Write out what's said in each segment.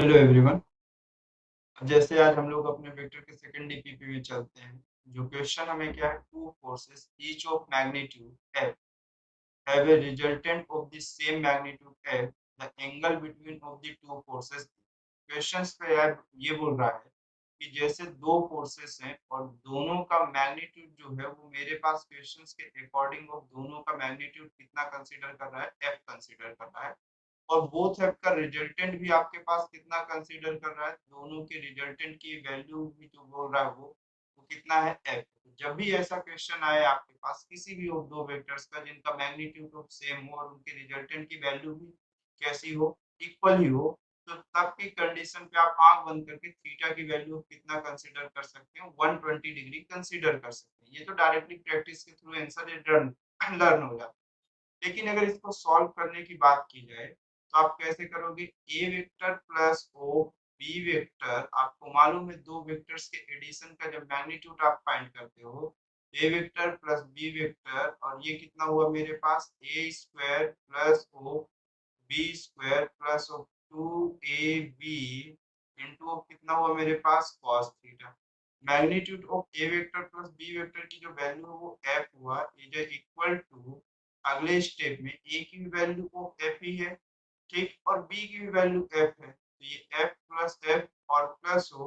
Hello everyone. जैसे आज हम लोग अपने वेक्टर के सेकंड डीपीपी में चलते हैं। जो क्वेश्चन हमें क्या है, two forces each of magnitude F have a resultant of the same magnitude F, the angle between of the two forces. Questions पे यार ये बोल रहा है कि जैसे दो फोर्सेस हैं और दोनों का मैग्नीट्यूड जो है वो मेरे पास क्वेश्चंस के अकॉर्डिंग ऑफ दोनों का मैग्नीट्यूड कितना कंसीडर कर रहा है, एफ कंसीडर कर रहा है। और बोथ एफ का रिजल्टेंट भी आपके पास कितना कंसीडर कर रहा है, दोनों के रिजल्टेंट की वैल्यू भी जो बोल रहा है वो कितना है, एफ। जब भी ऐसा क्वेश्चन आए आपके पास किसी भी ऑफ दो वेक्टर्स का जिनका मैग्नीट्यूड ऑफ सेम हो और उनके रिजल्टेंट की वैल्यू भी कैसी हो, इक्वल ही हो, तो तब की कंडीशन पे आप आंख बंद करके थीटा की वैल्यू कितना कंसीडर कर सकते हो, 120 डिग्री कंसीडर कर सकते हैं। ये तो डायरेक्टली प्रैक्टिस के थ्रू आंसर लर्न हो जाता है। लेकिन अगर इसको सॉल्व करने की बात की जाए तो आप कैसे करोगे, A vector plus of B vector, आपको मालूम है दो वेक्टर्स के एडिशन का जब मैग्नीट्यूड आप फाइंड करते हो, A vector plus B vector, और ये कितना हुआ मेरे पास, A square plus of B square plus of 2ab into कितना हुआ मेरे पास, cos theta. Magnitude of A vector plus B vector की जो वैल्यू है वो f हुआ, इज इक्वल टू, अगले स्टेप में a की वैल्यू ऑफ f ही है, ठीक, और b की भी वैल्यू f है, तो ये f प्लस f और प्लस हो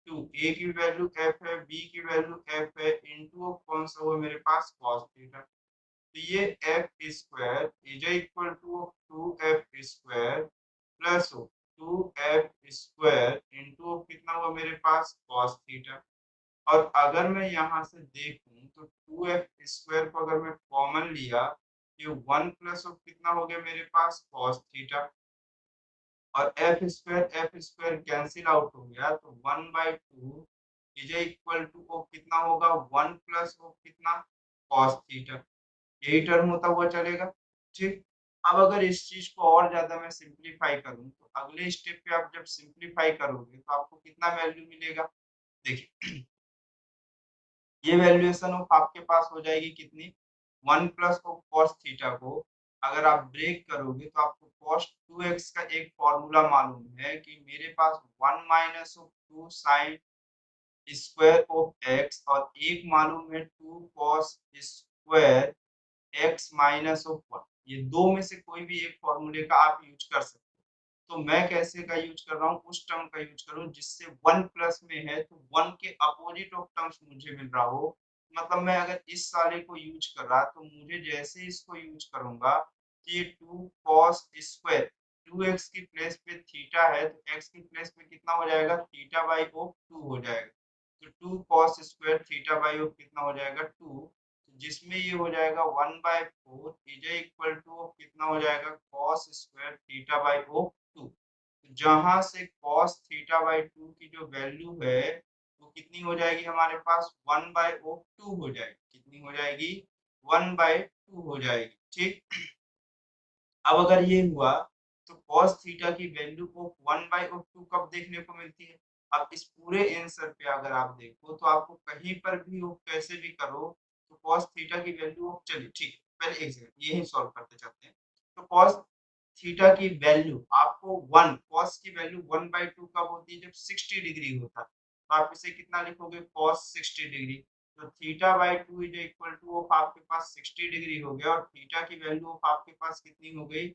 टू, a की वैल्यू f है, b की वैल्यू f है, इंटू कौन सा हुआ मेरे पास, cos थीटा। तो ये F square is equal to 2f square plus 2f square into कितना हुआ मेरे पास, cos थीटा। और अगर मैं यहाँ से देखूं तो 2f स्क्वायर को अगर मैं कॉमन लिया, ये 1 प्लस ऑफ कितना हो गया मेरे पास, cos थीटा, और एफ स्क्वायर कैंसिल आउट हो गया, तो 1/2 इज इक्वल टू ऑफ कितना होगा, 1 प्लस ऑफ कितना, cos थीटा। यही टर्म होता हुआ चलेगा, ठीक। अब अगर इस चीज को और ज्यादा मैं सिंप्लीफाई करूं तो अगले स्टेप पे आप जब सिंप्लीफाई करोगे तो आपको कितना वैल्यू मिलेगा, देखिए ये वैल्यूएशन ऑफ आपके पास हो जाएगी कितनी, 1 प्लस ऑफ cos थीटा को अगर आप ब्रेक करोगे तो आपको cos 2x का एक फॉर्मूला मालूम है कि मेरे पास 1 minus of 2 sin square of x, और एक मालूम है 2 cos square x minus of 1। ये दो में से कोई भी एक फॉर्मूले का आप यूज कर सकते हो। तो मैं कैसे का यूज कर रहा हूँ, उस टर्म का यूज कर रहा हूँ जिससे 1 प्लस में है तो 1 के अपोजिट ऑफ टर्म्स मुझे मिल रहा हो। मतलब मैं अगर इस साले को यूज कर रहा तो मुझे जैसे इसको यूज करूंगा तो ये 2 cos स्क्वायर, 2x की प्लेस पे थीटा है तो x की प्लेस पे कितना हो जाएगा, थीटा बाई ऑफ 2 हो जाएगा। तो 2 cos square theta by of कितना हो जाएगा, 2, जिसमें ये हो जाएगा 1/4 इज इक्वल टू कितना हो जाएगा, cos square theta by of 2। जहां से cos थीटा बाई 2 की जो वैल्यू है वो कितनी हो जाएगी हमारे पास, 1/2 हो जाएगी, कितनी हो जाएगी, 1/2 हो जाएगी, ठीक। अब अगर ये हुआ तो cos थीटा की वैल्यू को 1/2 कब देखने को मिलती है, अब इस पूरे आंसर पे अगर आप देखो तो आपको कहीं पर भी हो कैसे भी करो तो cos थीटा की वैल्यू, चलिए ठीक है, पहले एक सेकंड यही सॉल्व करते जाते हैं। तो cos थीटा की वैल्यू आपको 1, cos की वैल्यू 1/2 कब होती है, जब 60 डिग्री होता है, तो आप इसे कितना लिखोगे, cos 60 डिग्री। तो theta by 2 is equal to of आपके पास 60 डिग्री हो गया, और थीटा की वैल्यू ऑफ आपके पास कितनी हो गई,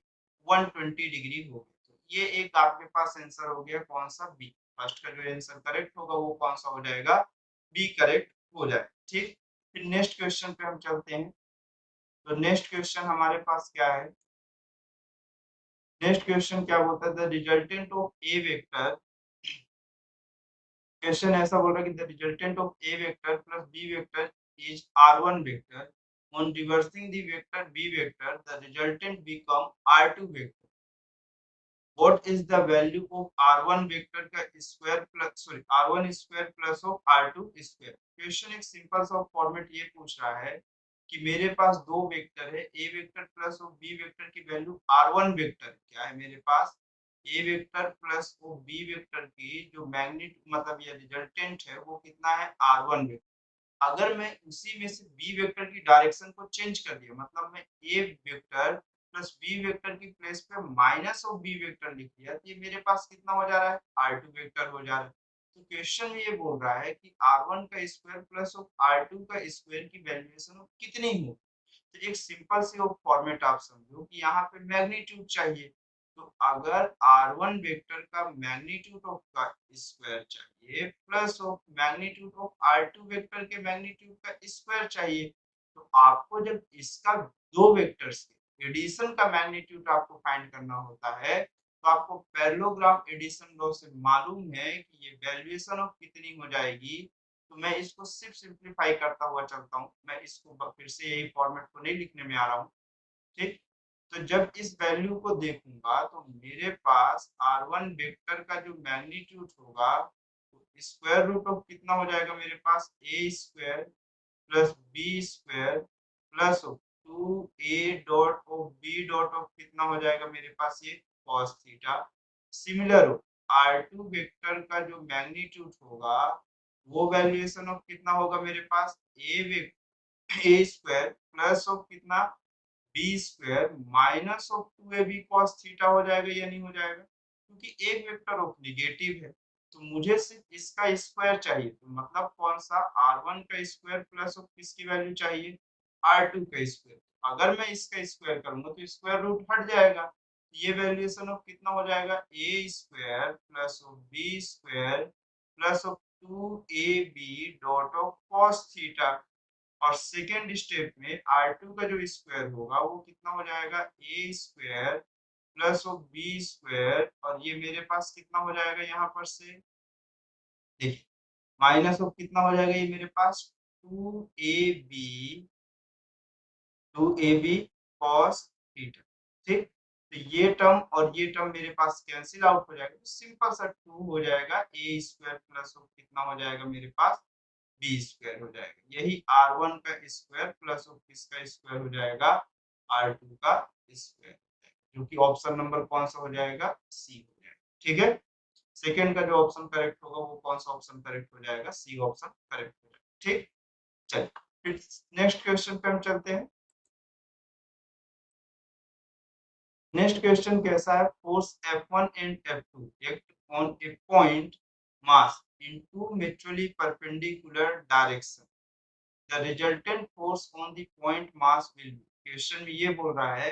120 डिग्री हो गई। तो ये एक आपके पास आंसर हो गया, कौन सा, बी। फर्स्ट का जो आंसर करेक्ट होगा वो कौन सा हो जाएगा, बी करेक्ट हो जाए, ठीक। फिर नेक्स्ट क्वेश्चन पे हम चलते हैं। तो नेक्स्ट क्वेश्चन हमारे पास क्या है, नेक्स्ट क्वेश्चन क्या बोलता है, the resultant of A vector, question ऐसा बोल रहा है कि the resultant of A vector plus B vector is r1 vector, on reversing the vector B vector the resultant become r2 vector. What is the value of r1 vector का square plus, sorry, r1 square plus of r2 square. Question एक simple सा format ये पूछ रहा है कि मेरे पास दो वेक्टर है, A vector plus of B vector की वैल्यू r1 वेक्टर क्या है मेरे पास, A vector plus of B vector की जो मैग्नीट मतलब ये रिजल्टेंट है वो कितना है, r1 वेक्टर। अगर मैं उसी में से बी वेक्टर की डायरेक्शन को चेंज कर दिया, मतलब मैं ए वेक्टर प्लस बी वेक्टर की प्लेस पे माइनस ऑफ बी वेक्टर लिख दिया तो ये मेरे पास कितना हो जा रहा है r2 वेक्टर हो जा रहा है। तो क्वेश्चन में ये बोल रहा है कि r1 का स्क्वायर प्लस ऑफ r2 का स्क्वायर की वैल्यूएशन कितनी हो। तो एक सिंपल सी फॉर्मेट आप समझो कि यहाँ पे मैग्नीट्यूड चाहिए। तो अगर r1 वेक्टर का मैग्नीट्यूड ऑफ का स्क्वायर चाहिए plus of magnitude of r2 vector के मैग्नीट्यूड का स्क्वायर चाहिए, तो आपको जब इसका दो वेक्टर्स के एडिशन का मैग्नीट्यूड आपको फाइंड करना होता है, तो आपको पैरेललोग्राम एडिशन लॉ से मालूम है कि ये वैल्यूएशन ऑफ कितनी हो जाएगी। तो मैं इसको सिर्फ सिंपलीफाई करता हुआ चलता हूँ। मैं इसको फिर से यही फॉर्मेट को नहीं लिखने में आ रहा हूँ। ठीक? तो जब इस वैल्यू को देखूंगा तो मेरे पास r1 वेक्टर का जो मैग्नीट्यूड होगा तो स्क्वायर रूट ऑफ कितना हो जाएगा मेरे पास a square plus B square plus 2a dot of b dot of कितना हो जाएगा मेरे पास ये cos theta. Similar r2 vector का जो मैग्नीट्यूड होगा वो वैल्यूएशन ऑफ कितना होगा मेरे पास a स्क्वायर प्लस ऑफ कितना B square minus of 2ab cos theta हो जाएगा या नहीं हो जाएगा, क्योंकि एक वेक्टर ऑफ निगेटिव है। तो मुझे सिर्फ इसका स्क्वायर चाहिए, तो मतलब कौन सा r1 का स्क्वायर प्लस ऑफ किसकी वैल्यू चाहिए r2 का स्क्वायर। अगर मैं इसका स्क्वायर करूंगा तो स्क्वायर रूट हट जाएगा, ये वैल्यूएशन ऑफ कितना हो जाएगा a square plus of B square plus of 2ab dot of cos theta. और सेकेंड स्टेप में r2 का जो स्क्वायर होगा वो कितना हो जाएगा a square plus of B square और ये मेरे पास कितना हो जाएगा यहाँ पर से देखिए माइनस ऑफ कितना हो जाएगा ये मेरे पास 2ab 2ab cos थीटा। ठीक, तो ये टर्म और ये टर्म मेरे पास कैंसिल आउट हो जाएगा, तो सिंपल सा 2 हो जाएगा a स्क्वायर प्लस ऑफ कितना हो जाएगा मेरे पास बी स्क्वायर हो जाएगा। यही r1 का स्क्वायर प्लस ऑफ किसका स्क्वायर हो जाएगा r2 का स्क्वायर, जो कि ऑप्शन नंबर कौन सा हो जाएगा सी हो जाएगा। ठीक है, सेकंड का जो ऑप्शन करेक्ट होगा वो कौन सा ऑप्शन करेक्ट हो जाएगा सी ऑप्शन करेक्ट हो जाएगा। ठीक, चलिए फिर नेक्स्ट क्वेश्चन पे हम चलते हैं। नेक्स्ट क्वेश्चन कैसा है, force F1 and F2 act on a point mass in two mutually perpendicular direction. The resultant force on the point mass will be। Question में ये बोल रहा है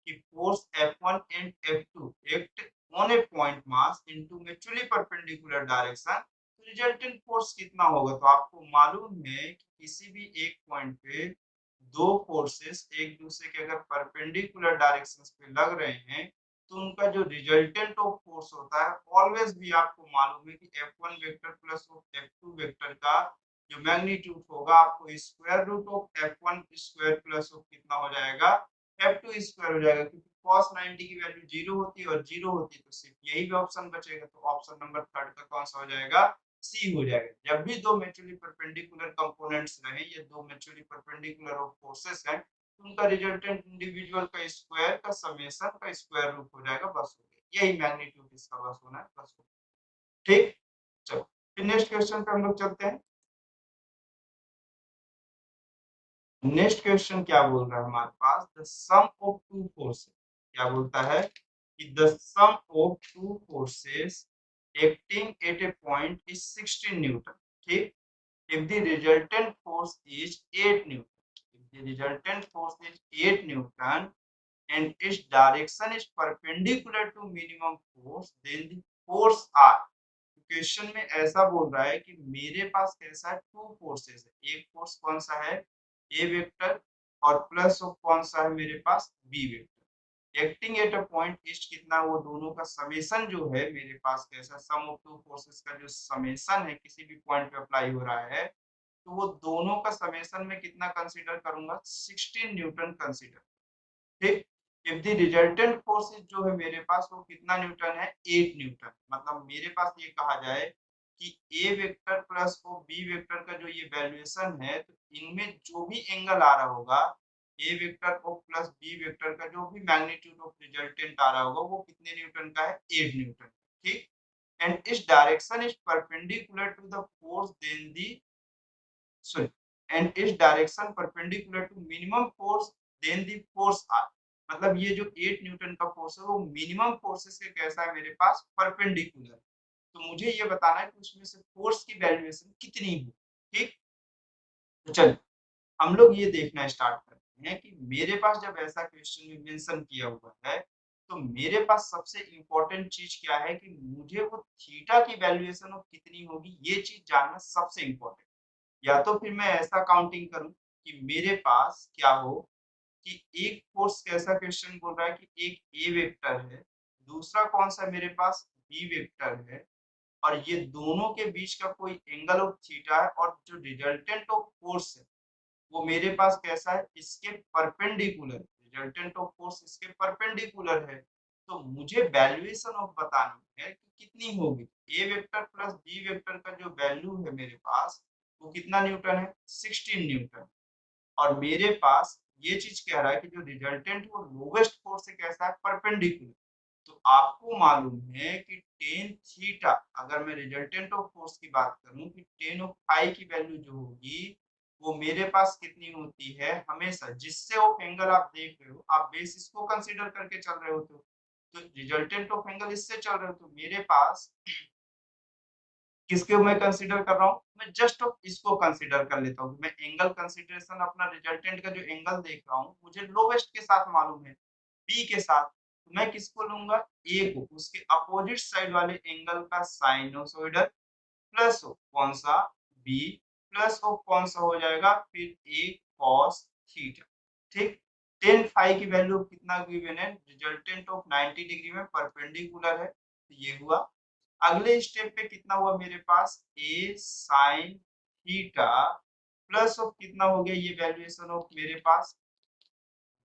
कि force F1 and F2 act on a point mass into mutually perpendicular direction, तो resultant force कितना होगा। तो आपको मालूम है कि किसी भी एक पॉइंट पे दो फोर्सेस एक दूसरे के अगर परपेंडिकुलर डायरेक्शंस पे लग रहे हैं तो उनका जो रिजल्टेंट ऑफ फोर्स होता है ऑलवेज भी आपको मालूम है कि F1 vector plus of F2 vector का जो मैग्नीट्यूड होगा आपको square root of F1 square plus of कितना हो जाएगा F2 स्क्वायर हो जाएगा, क्योंकि cos 90 की वैल्यू 0 होती है और 0 होती है तो सिर्फ यही भी ऑप्शन बचेगा। तो ऑप्शन नंबर थर्ड का कौन सा हो जाएगा सी हो जाएगा। जब भी दो म्यूचुअली परपेंडिकुलर कंपोनेंट्स रहे या दो म्यूचुअली परपेंडिकुलर ऑफ फोर्सेस हैं, उनका रिजल्टेंट इंडिविजुअल का स्क्वायर का समेशन का स्क्वायर रूट हो जाएगा, बस हो गया। यही मैग्नीट्यूड इसका बस होना है, बस हो गया। ठीक, चलो फिर नेक्स्ट क्वेश्चन पे हम लोग चलते हैं। नेक्स्ट क्वेश्चन क्या बोल रहा है हमारे पास, the sum of two forces, क्या बोलता है कि the sum of two forces acting at a point is 16 newton. ठीक, if the resultant force is 8 Newton, if the resultant force is 8 Newton and its direction is perpendicular to minimum force, then the force are। Question में ऐसा बोल रहा है कि मेरे पास कैसा है टू फोर्सेस है, एक फोर्स कौन सा है ए वेक्टर और प्लस ऑफ कौन सा है मेरे पास B vector acting at a point is कितना, वो दोनों का समेशन जो है मेरे पास कैसा सम ऑफ टू फोर्सेस का जो समेशन है किसी भी पॉइंट पे अप्लाई हो रहा है, तो वो दोनों का समेशन में कितना कंसीडर करूंगा 16 न्यूटन कंसीडर। ठीक, इफ द रिजल्टेंट फोर्स जो है मेरे पास वो कितना न्यूटन है 8 न्यूटन। मतलब मेरे पास ये कहा जाए कि A vector plus of B vector का जो ये वैल्यूएशन है तो इनमें जो भी एंगल आ रहा होगा A vector of plus B vector का जो भी मैग्नीट्यूड ऑफ रिजल्टेंट आ रहा होगा वो कितने न्यूटन का है 8 न्यूटन। ठीक, एंड इस direction is perpendicular to the force then the sorry and its direction perpendicular to minimum force then the force r। मतलब ये जो 8 न्यूटन का फोर्स है वो मिनिमम फोर्सेस के कैसा है मेरे पास परपेंडिकुलर। तो मुझे ये बताना है कि उसमें से फोर्स की वैल्यूएशन कितनी हो। ठीक, तो चलिए हम लोग ये देखना स्टार्ट करते हैं कि मेरे पास जब ऐसा क्वेश्चन में मेंशन किया हुआ है तो मेरे पास सबसे इम्पोर्टेंट चीज क्या है कि मुझे वो थीटा की वैल्यूएशन ऑफ कितनी होगी ये चीज जानना सबसे इम्पोर्टेंट। या तो फिर मैं ऐसा काउंटिंग करूं कि मेरे पास क्या हो कि एक फोर्स कैसा क्वेश्चन बोल रहा है कि एक ए वेक्टर है, दूसरा कौन सा मेरे पास बी वेक्टर है, और ये दोनों के बीच का कोई एंगल ऑफ थीटा है, और जो रिजल्टेंट ऑफ फोर्स है वो मेरे पास कैसा है इसके परपेंडिकुलर, रिजल्टेंट ऑफ फोर्स इसके परपेंडिकुलर है। तो मुझे वैल्यूएशन ऑफ बतानी है कि कितनी होगी। ए वेक्टर प्लस बी वेक्टर का जो वैल्यू है मेरे पास वो कितना न्यूटन है, 16 न्यूटन। और मेरे पास ये चीज कह रहा है कि जो रिजल्टेंट वो लोवेस्ट फोर्स से कैसा है परपेंडिकुलर। तो आपको मालूम है कि टेन थीटा, अगर मैं रिजल्टेंट ऑफ फोर्स की बात करूं कि टेन ऑफ फाई की वैल्यू जो होगी वो मेरे पास कितनी होती है हमेशा, जिससे ऑफ एंगल आप देख रहे हो आप बेस इसको कंसीडर करके चल रहे हो, तो रिजल्टेंट ऑफ एंगल इससे चल रहे हो तो मेरे पास किसके मैं कंसीडर कर रहा हूँ, मैं जस्ट इसको कंसीडर कर लेता हूँ। मैं एंगल कंसीडरेशन अपना रिजल्टेंट का जो एंगल देख रहा हूँ मुझे लोवेस्ट के साथ मालूम है, बी के साथ, तो मैं किसको लूंगा ए को, उसके अपोजिट साइड वाले एंगल का साइनोसॉइडल प्लस कौन सा बी प्लस कौन सा हो जाएगा फिर ए कॉस थीटा। ठीक, टेन फाई की वैल्यू कितना गिवन है, रिजल्टेंट ऑफ 90 डिग्री में परपेंडिकुलर है, तो ये हुआ। अगले स्टेप पे कितना हुआ मेरे पास A sine theta plus of कितना हो गया ये वैल्यूएशन ऑफ मेरे पास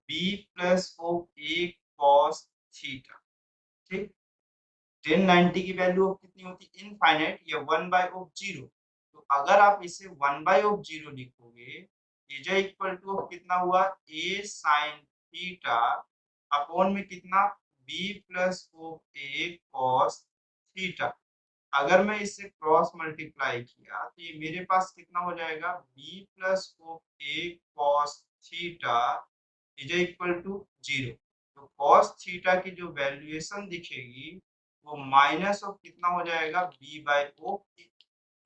B plus of A cos theta. ठीक, 1090 की वैल्यू ऑफ कितनी होती है इनफाइनाइट, या 1 बाय ऑफ 0। तो अगर आप इसे 1 बाय ऑफ 0 लिखोगे इज इक्वल टू कितना हुआ ए साइन थीटा अपॉन में कितना B plus of A cos theta. अगर मैं इससे क्रॉस मल्टीप्लाई किया तो ये मेरे पास कितना हो जाएगा B plus of A cos theta is equal to 0। तो कॉस थीटा की जो वैल्यूएशन दिखेगी वो माइनस ऑफ कितना हो जाएगा बी बाय ओ।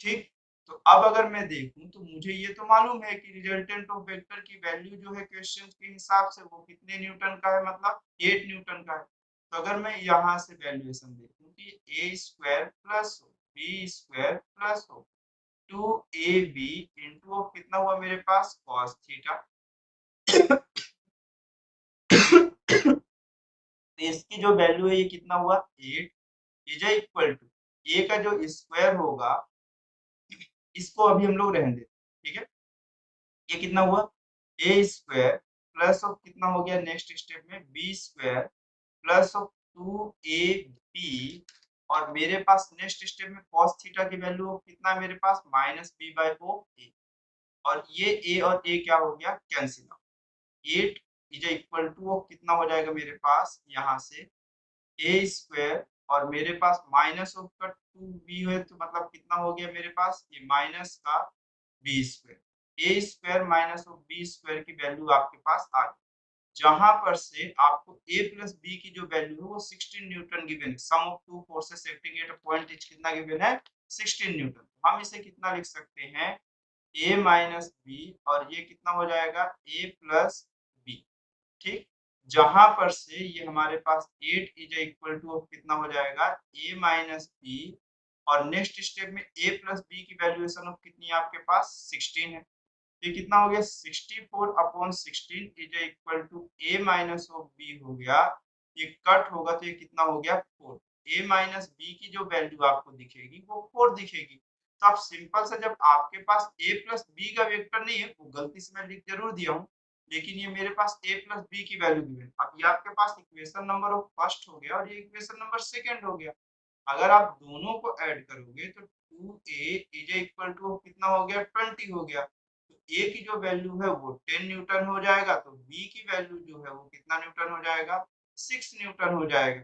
ठीक, तो अब अगर मैं देखूं तो मुझे ये तो मालूम है कि रिजल्टेंट ऑफ वेक्टर की वैल्यू जो है क्वेश्चन के हिसाब से वो कितने न्यूटन का है, मतलब 8 न्यूटन का है। तो अगर मैं यहाँ से वैल्यूएशन देखूं कि A square plus B square plus 2ab into कितना हुआ मेरे पास cos थीटा। तो इसकी जो वैल्यू है ये कितना हुआ 8 इज इक्वल टू ए का जो स्क्वायर होगा इसको अभी हम लोग रहने देते हैं, ठीक है। ये कितना हुआ ए स्क्वायर प्लस ऑफ कितना हो गया नेक्स्ट स्टेप में B square plus of 2ab, और मेरे पास नेक्स्ट स्टेप में cos थीटा की वैल्यू कितना है मेरे पास minus B by of A, और ये ए और ए क्या हो गया cancel out. 8 is equal to कितना हो जाएगा मेरे पास यहाँ से ए स्क्वायर, और मेरे पास माइनस ऑफ का 2b है तो मतलब कितना हो गया मेरे पास ये माइनस का B square. A square minus of B square की वैल्यू आपके पास आ गई, जहां पर से आपको a प्लस बी की जो वैल्यू है वो 16 न्यूटन गिवन है। Sum of two forces acting at a point is कितना गिवन है 16 न्यूटन। हम इसे कितना लिख सकते हैं a माइनस बी, और ये कितना हो जाएगा a प्लस बी। ठीक, जहां पर से ये हमारे पास 8 इज इक्वल टू कितना हो जाएगा a माइनस बी, और नेक्स्ट स्टेप में a प्लस बी की वैल्यूएशन ऑफ कितनी है आपके पास 16 है। ये कितना हो गया 64 upon 16 is equal to a minus of b हो गया। ये कट होगा तो ये कितना हो गया 4। a माइनस बी की जो वैल्यू आपको दिखेगी वो 4 दिखेगी। तो आप सिंपल से जब आपके पास a प्लस बी का वेक्टर नहीं है वो गलती से मैं लिख जरूर दिया हूँ, लेकिन ये मेरे पास a प्लस बी की वैल्यू गिवन। अब ये आपके पास इक्वेशन नंबर ऑफ फर्स्ट हो गया और ये इक्वेशन नंबर सेकंड हो गया। अगर आप दोनों को ऐड करोगे तो 2a इज इक्वल टू कितना हो गया 20 हो गया। तो a की जो वैल्यू है वो 10 न्यूटन हो जाएगा, तो b की वैल्यू जो है वो कितना न्यूटन हो जाएगा 6 न्यूटन हो जाएगा।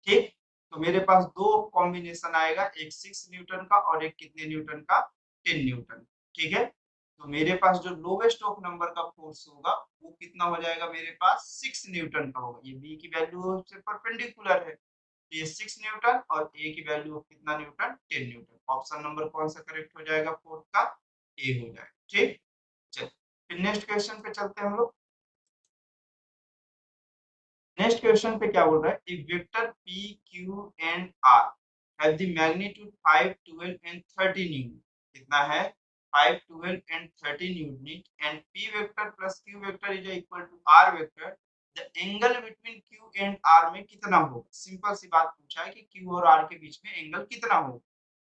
ठीक, तो मेरे पास दो कॉम्बिनेशन आएगा, एक 6 न्यूटन का और एक कितने न्यूटन का 10 न्यूटन। ठीक है, तो मेरे पास जो लोवेस्ट ऑफ नंबर का फोर्स होगा वो कितना हो जाएगा, मेरे पास 6 न्यूटन का होगा। ये बी की वैल्यू से परपेंडिकुलर है, तो ये 6 न्यूटन और ए की वैल्यू कितना न्यूटन, 10 न्यूटन। ऑप्शन नंबर कौन सा करेक्ट हो जाएगा, फोर्थ का ए हो जाएगा। ठीक, चलिए फिर नेक्स्ट क्वेश्चन पे चलते हैं हम लोग। नेक्स्ट क्वेश्चन पे क्या बोल रहा है, if vector p q and r have the magnitude 5 12 and 13 unit, कितना है 5 12 and 13 unit, and p vector plus q vector is equal to r vector, the angle between q and r में कितना होगा। सिंपल सी बात पूछा है कि q और r के बीच में एंगल कितना होगा।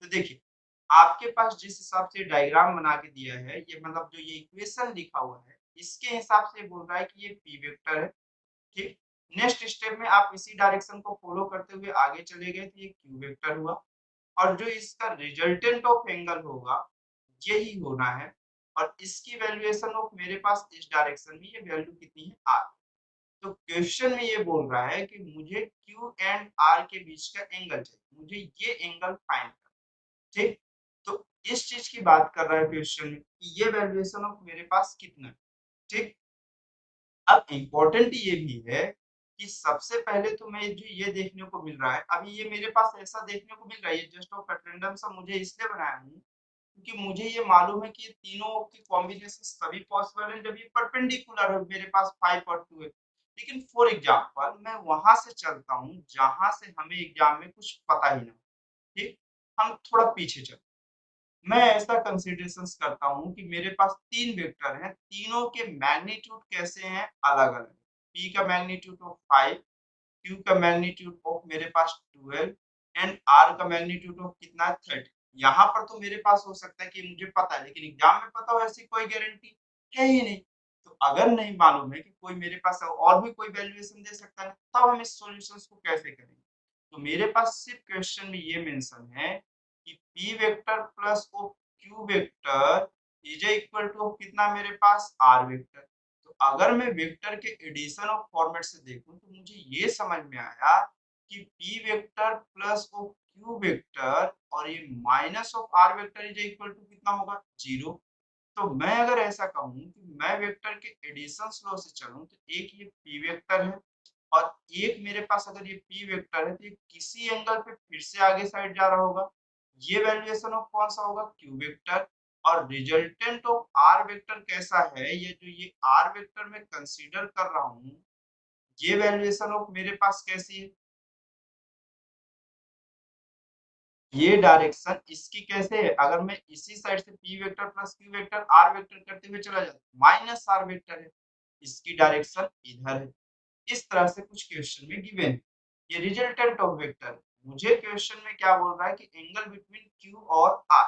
तो देखिए आपके पास जिस हिसाब से डायग्राम बना के दिया है, ये मतलब जो ये इक्वेशन लिखा हुआ है इसके हिसाब से बोल रहा है कि ये p वेक्टर है। ठीक, नेक्स्ट स्टेप में आप इसी डायरेक्शन को फॉलो करते हुए आगे चले गए तो ये क्यू वेक्टर हुआ, और जो इसका रिजल्टेंट ऑफ एंगल होगा यही होना है, और इसकी वैल्यूएशन ऑफ मेरे पास इस डायरेक्शन में ये वैल्यू कितनी है आर। तो क्वेश्चन में ये बोल रहा है कि मुझे क्यू एंड आर के बीच का एंगल चाहिए, मुझे ये एंगल फाइंड करना। ठीक, तो इस चीज की बात कर रहा है क्वेश्चन में कि ये वैल्यूएशन ऑफ मेरे पास कितना है। ठीक, अब इम्पोर्टेंट ये भी है कि सबसे पहले तो मैं जो ये देखने को मिल रहा है, अभी ये मेरे पास ऐसा देखने को मिल रहा है, ये जस्ट ऑफ रेंडम सा मुझे इसलिए बनाया हूँ क्योंकि मुझे ये मालूम है कि ये तीनों के कॉम्बिनेशन तभी पॉसिबल है जब ये परपेंडिकुलर हो मेरे पास 5 और 2 है। लेकिन फॉर एग्जांपल मैं वहां से चलता हूँ जहां से हमें एग्जाम में कुछ पता ही ना हो। ठीक, हम थोड़ा पीछे चलते, मैं ऐसा कंसीडरेशंस करता हूँ कि मेरे पास 3 वेक्टर हैं, तीनों के मैग्नीट्यूड कैसे हैं, अलग-अलग। P का मैग्नीट्यूड ऑफ 5, Q का मैग्नीट्यूड ऑफ मेरे पास 12 एंड R का मैग्नीट्यूड ऑफ कितना है 30। यहाँ पर तो मेरे पास हो सकता है कि मुझे पता है, लेकिन एग्जाम में पता हो ऐसी कोई गारंटी है ही नहीं। तो अगर नहीं मालूम है कि कोई मेरे पास और भी कोई वैल्यूएशन दे सकता है, तब हम इस सॉल्यूशंस को कैसे करेंगे? तो मेरे पास सिर्फ क्वेश्चन में ये मेंशन है कि p vector plus of q vector is equal to कितना मेरे पास r वेक्टर। तो अगर मैं वेक्टर के एडिशन ऑफ फॉर्मेट से देखूं तो मुझे ये समझ में आया कि p vector plus of q vector और ये minus of r vector is equal to कितना होगा 0। तो मैं अगर ऐसा कहूं कि मैं वेक्टर के एडिशन लॉ से चलूं तो एक ये p वेक्टर है और एक मेरे पास अगर ये p वेक्टर है तो ये किसी एंगल पे फिर से आगे साइड जा रहा होगा। ये वैल्यूएशन ऑफ कौन सा होगा, q वेक्टर। और रिजल्टेंट ऑफ r वेक्टर कैसा है, ये जो ये r वेक्टर मैं कंसीडर कर रहा हूँ, ये वैल्यूएशन ऑफ मेरे पास कैसी है, ये डायरेक्शन इसकी कैसे है, अगर मैं इसी साइड से p vector plus q vector r vector करते हुए चला जाता माइनस r वेक्टर है, इसकी डायरेक्शन इधर है। इस तरह से कुछ क्वेश्चन में गिवन है। ये रिजल्टेंट ऑफ वेक्टर, मुझे क्वेश्चन में क्या बोल रहा है कि एंगल बिटवीन q और r,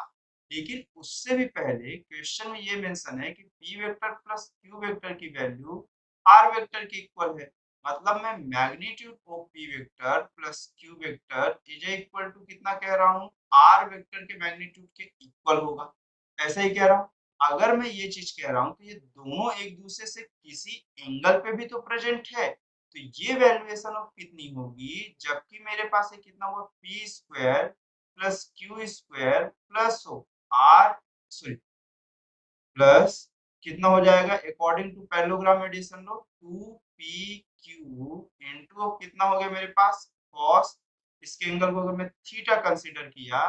लेकिन उससे भी पहले क्वेश्चन में ये मेंशन है कि p vector plus q vector की वैल्यू r वेक्टर के इक्वल है। मतलब मैं magnitude of p vector plus q vector is equal to कितना कह रहा हूँ, r वेक्टर के मैग्नीट्यूड के इक्वल होगा। ऐसा ही कह रहा हूँ। अगर मैं ये चीज कह रहा हूँ तो ये दोनों एक दूसरे से किसी एंगल पे भी तो प्रेजेंट है, तो ये वैल्यूएशन ऑफ कितनी होगी, जबकि मेरे पास है कितना हुआ P square plus Q square plus हो आर सॉरी प्लस कितना हो जाएगा according to parallelogram addition law 2pq into कितना हो गया मेरे पास cos, इसके एंगल को अगर मैं थीटा कंसीडर किया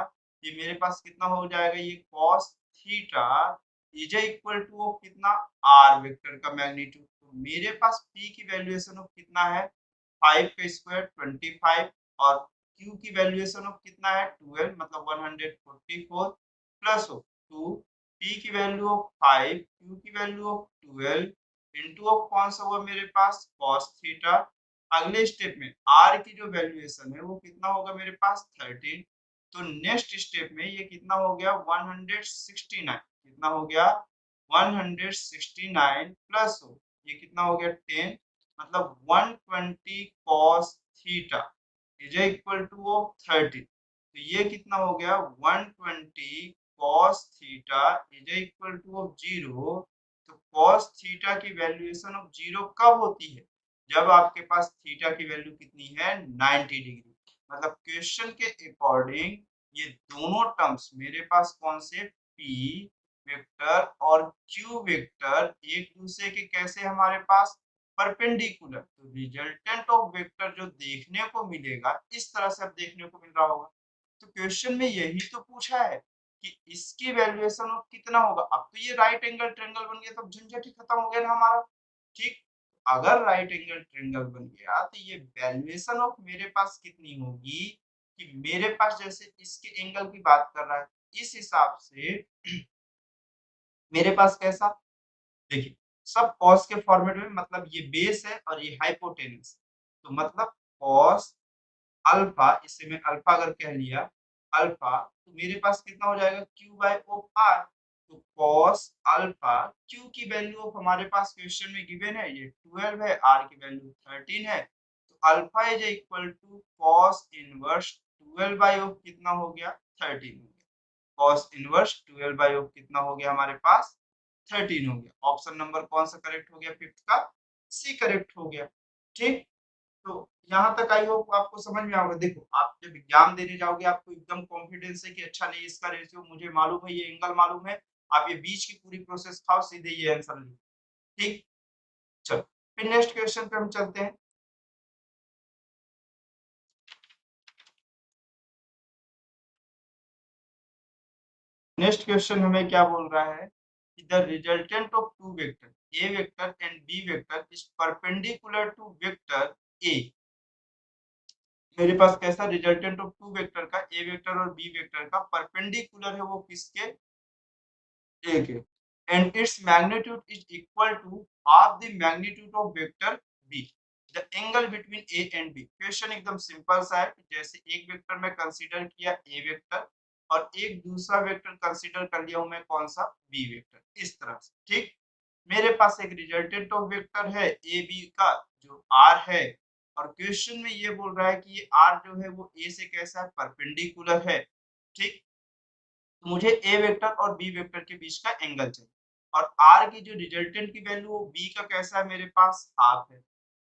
ये मेरे पास कितना हो जाएगा, ये cos theta is equal to कितना r वेक्टर का मैग्नीट्यूड। तो मेरे पास p की वैल्यूएशन ऑफ कितना है 5 का स्क्वायर 25 और q की वैल्यूएशन ऑफ कितना है 12 मतलब 144 प्लस हो 2 p की वैल्यू ऑफ 5 q की वैल्यू ऑफ 12 इनटू ऑफ कौन सा हुआ मेरे पास cos थीटा। अगले स्टेप में r की जो वैल्यूएशन है वो कितना होगा मेरे पास 13। तो नेक्स्ट स्टेप में ये कितना हो गया 169, कितना हो गया 169 प्लस हो ये कितना हो गया 10 मतलब 120 cos theta is equal to of 30। तो ये कितना हो गया 120 cos theta is equal to of 0। तो cos थीटा की वैल्यूएशन ऑफ 0 कब होती है, जब आपके पास थीटा की वैल्यू कितनी है 90 डिग्री। मतलब क्वेश्चन के अकॉर्डिंग ये दोनों टर्म्स मेरे पास कौन से p वेक्टर और क्यू वेक्टर एक दूसरे के कैसे हमारे पास परपेंडिकुलर, तो रिजल्टेंट ऑफ वेक्टर जो देखने को मिलेगा इस तरह से अब देखने को मिल रहा होगा। तो क्वेश्चन में यही तो पूछा है कि इसकी वैल्यूएशन ऑफ कितना होगा। अब तो ये राइट एंगल ट्रायंगल बन गया, तब झंझट ही खत्म हो गया ना हमारा। ठीक, अगर राइट एंगल ट्रायंगल बन गया तो ये वैल्यूएशन ऑफ मेरे पास कितनी होगी कि मेरे पास जैसे इसके एंगल की बात कर रहा है इस हिसाब से मेरे पास कैसा, देखिए सब कॉस के फॉर्मेट में, मतलब ये बेस है और ये हाइपोटेनस, तो मतलब कॉस अल्फा, इसे मैं अल्फा अगर कह लिया अल्फा, तो मेरे पास कितना हो जाएगा क्यू बाय ऑफ आर। तो कॉस अल्फा क्यू की वैल्यू ऑफ हमारे पास क्वेश्चन में गिवन है ये 12 है, आर की वैल्यू 13 है, तो alpha is equal to cos inverse 12 by of कितना हो गया 13 हो गया। कॉस इनवर्स 12 बाय ऑफ कितना हो गया हमारे पास 13 हो गया। ऑप्शन नंबर कौन सा करेक्ट हो गया, फिफ्थ का सी करेक्ट हो गया। ठीक, तो यहाँ तक आई होप आपको समझ में आएगा। देखो आप जब एग्जाम देने जाओगे आपको एकदम कॉन्फिडेंस है कि अच्छा नहीं इसका रेशियो मुझे मालूम है, ये एंगल मालूम है, आप ये बीच की पूरी प्रोसेस खाओ सीधे ये आंसर लो। ठीक, चलो फिर नेक्स्ट क्वेश्चन पे हम चलते हैं। नेक्स्ट क्वेश्चन हमें क्या बोल रहा है कि the resultant of two vector A vector and B vector is perpendicular to vector A. मेरे पास कैसा रिजल्टेंट ऑफ टू वेक्टर का ए वेक्टर और बी वेक्टर का परपेंडिकुलर है, वो किसके ए के, and its magnitude is equal to half the magnitude of vector B, the angle between A and B. Question एकदम सिंपल सा है, जैसे एक वेक्टर में कंसीडर किया ए वेक्टर और एक दूसरा वेक्टर कंसीडर कर लिया हूं मैं कौन सा बी वेक्टर, इस तरह से। ठीक, मेरे पास एक रिजल्टेंट ऑफ वेक्टर है ए बी का जो आर है, और क्वेश्चन में ये बोल रहा है कि ये आर जो है वो ए से कैसा है परपेंडिकुलर है। ठीक, तो मुझे ए वेक्टर और बी वेक्टर के बीच का एंगल चाहिए, और आर की जो रिजल्टेंट की वैल्यू वो बी का कैसा है मेरे पास हाफ है,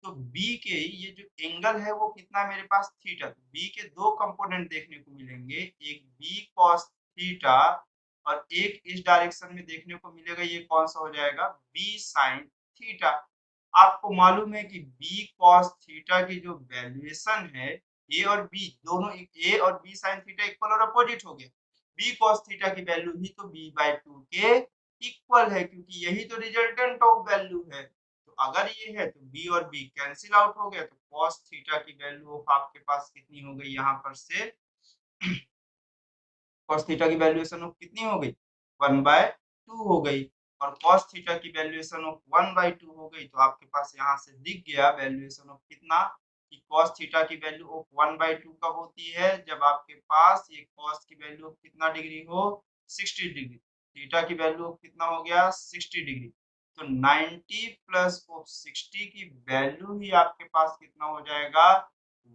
तो बी के ये जो एंगल है वो कितना है मेरे पास थीटा। तो बी के दो कंपोनेंट देखने को मिलेंगे, एक बी कॉस थीटा और एक इस डायरेक्शन में देखने को मिलेगा, ये कौन सा हो जाएगा बी साइन थीटा। आपको मालूम है कि बी कॉस थीटा की जो वैल्यूएशन है ए और बी दोनों, ए और बी साइन थीटा इक्वल और अपोजिट हो गए, बी cos थीटा की वैल्यू ही तो b बाय 2 के इक्वल है, क्योंकि यही तो रिजल्टेंट ऑफ वैल्यू है। तो अगर ये है तो b और b कैंसिल आउट हो गया, तो cos थीटा की वैल्यू ऑफ आपके पास कितनी हो गई यहाँ पर से cos थीटा की वैल्यूएशन ऑफ कितनी हो गई 1 बाय 2 हो गई, और cos थीटा की वैल्यूएशन ऑफ 1 बाय 2 हो गई, तो आपके पास यहाँ से दिख गया वैल्यूएशन ऑफ कितना कि cos थीटा की वैल्यू ऑफ 1 बाय 2 कब होती है, जब आपके पास ये cos की वैल्यू ऑफ कितना डिग्री हो 60 डिग्री, थीटा की वैल्यू ऑफ कितना हो गया 60 डिग्री, तो 90 प्लस ऑफ 60 की वैल्यू ही आपके पास कितना हो जाएगा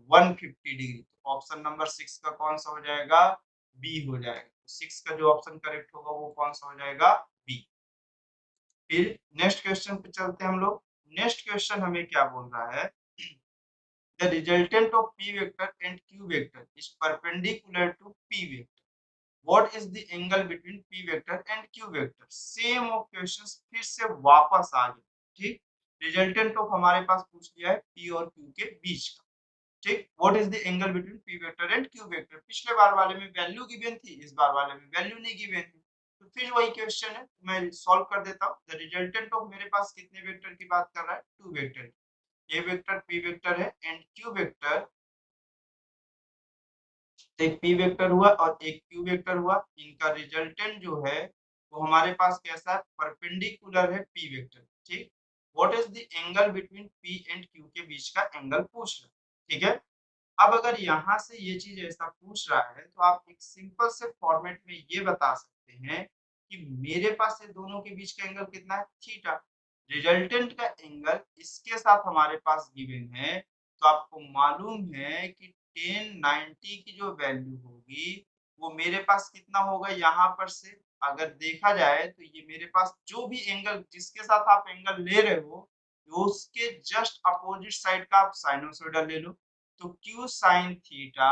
150 डिग्री। तो ऑप्शन नंबर 6 का कौन सा हो जाएगा बी हो जाएगा। तो 6 का जो ऑप्शन करेक्ट होगा वो कौन सा हो जाएगा बी। फिर नेक्स्ट क्वेश्चन पे चलते हैं हम लोग। नेक्स्ट क्वेश्चन हमें क्या बोल रहा है, the resultant of p vector and q vector is perpendicular to p vector, what is the angle between p vector and q vector. Same of questions फिर से वापस आ गए। ठीक, रिजल्टेंट ऑफ हमारे पास पूछ लिया है p और q के बीच का। ठीक, what is the angle between p vector and q vector. पिछले बार वाले में वैल्यू गिवन थी, इस बार वाले में वैल्यू नहीं गिवन है, तो फिर वही क्वेश्चन है, मैं सॉल्व कर देता हूं। द रिजल्टेंट ऑफ मेरे पास कितने वेक्टर की बात कर रहा है two vector, A vector p vector है एंड q वेक्टर, एक p वेक्टर हुआ और एक q वेक्टर हुआ, इनका रिजल्टेंट जो है वो हमारे पास कैसा है परपेंडिकुलर है p वेक्टर। ठीक, what is the angle between p and q के बीच का एंगल पूछ रहा है। ठीक है, अब अगर यहाँ से ये चीज ऐसा पूछ रहा है तो आप एक सिंपल से फॉर्मेट में ये बता सकते हैं कि मेरे पास ये दोनों के बीच का एंगल कितना है थीटा, रिजल्टेंट का एंगल इसके साथ हमारे पास गिवन है, तो आपको मालूम है कि 1090 की जो वैल्यू होगी वो मेरे पास कितना होगा यहाँ पर से, अगर देखा जाए तो ये मेरे पास जो भी एंगल जिसके साथ आप एंगल ले रहे हो उसके जस्ट अपोजिट साइड का आप साइनोसॉइडल ले लो, तो q sin theta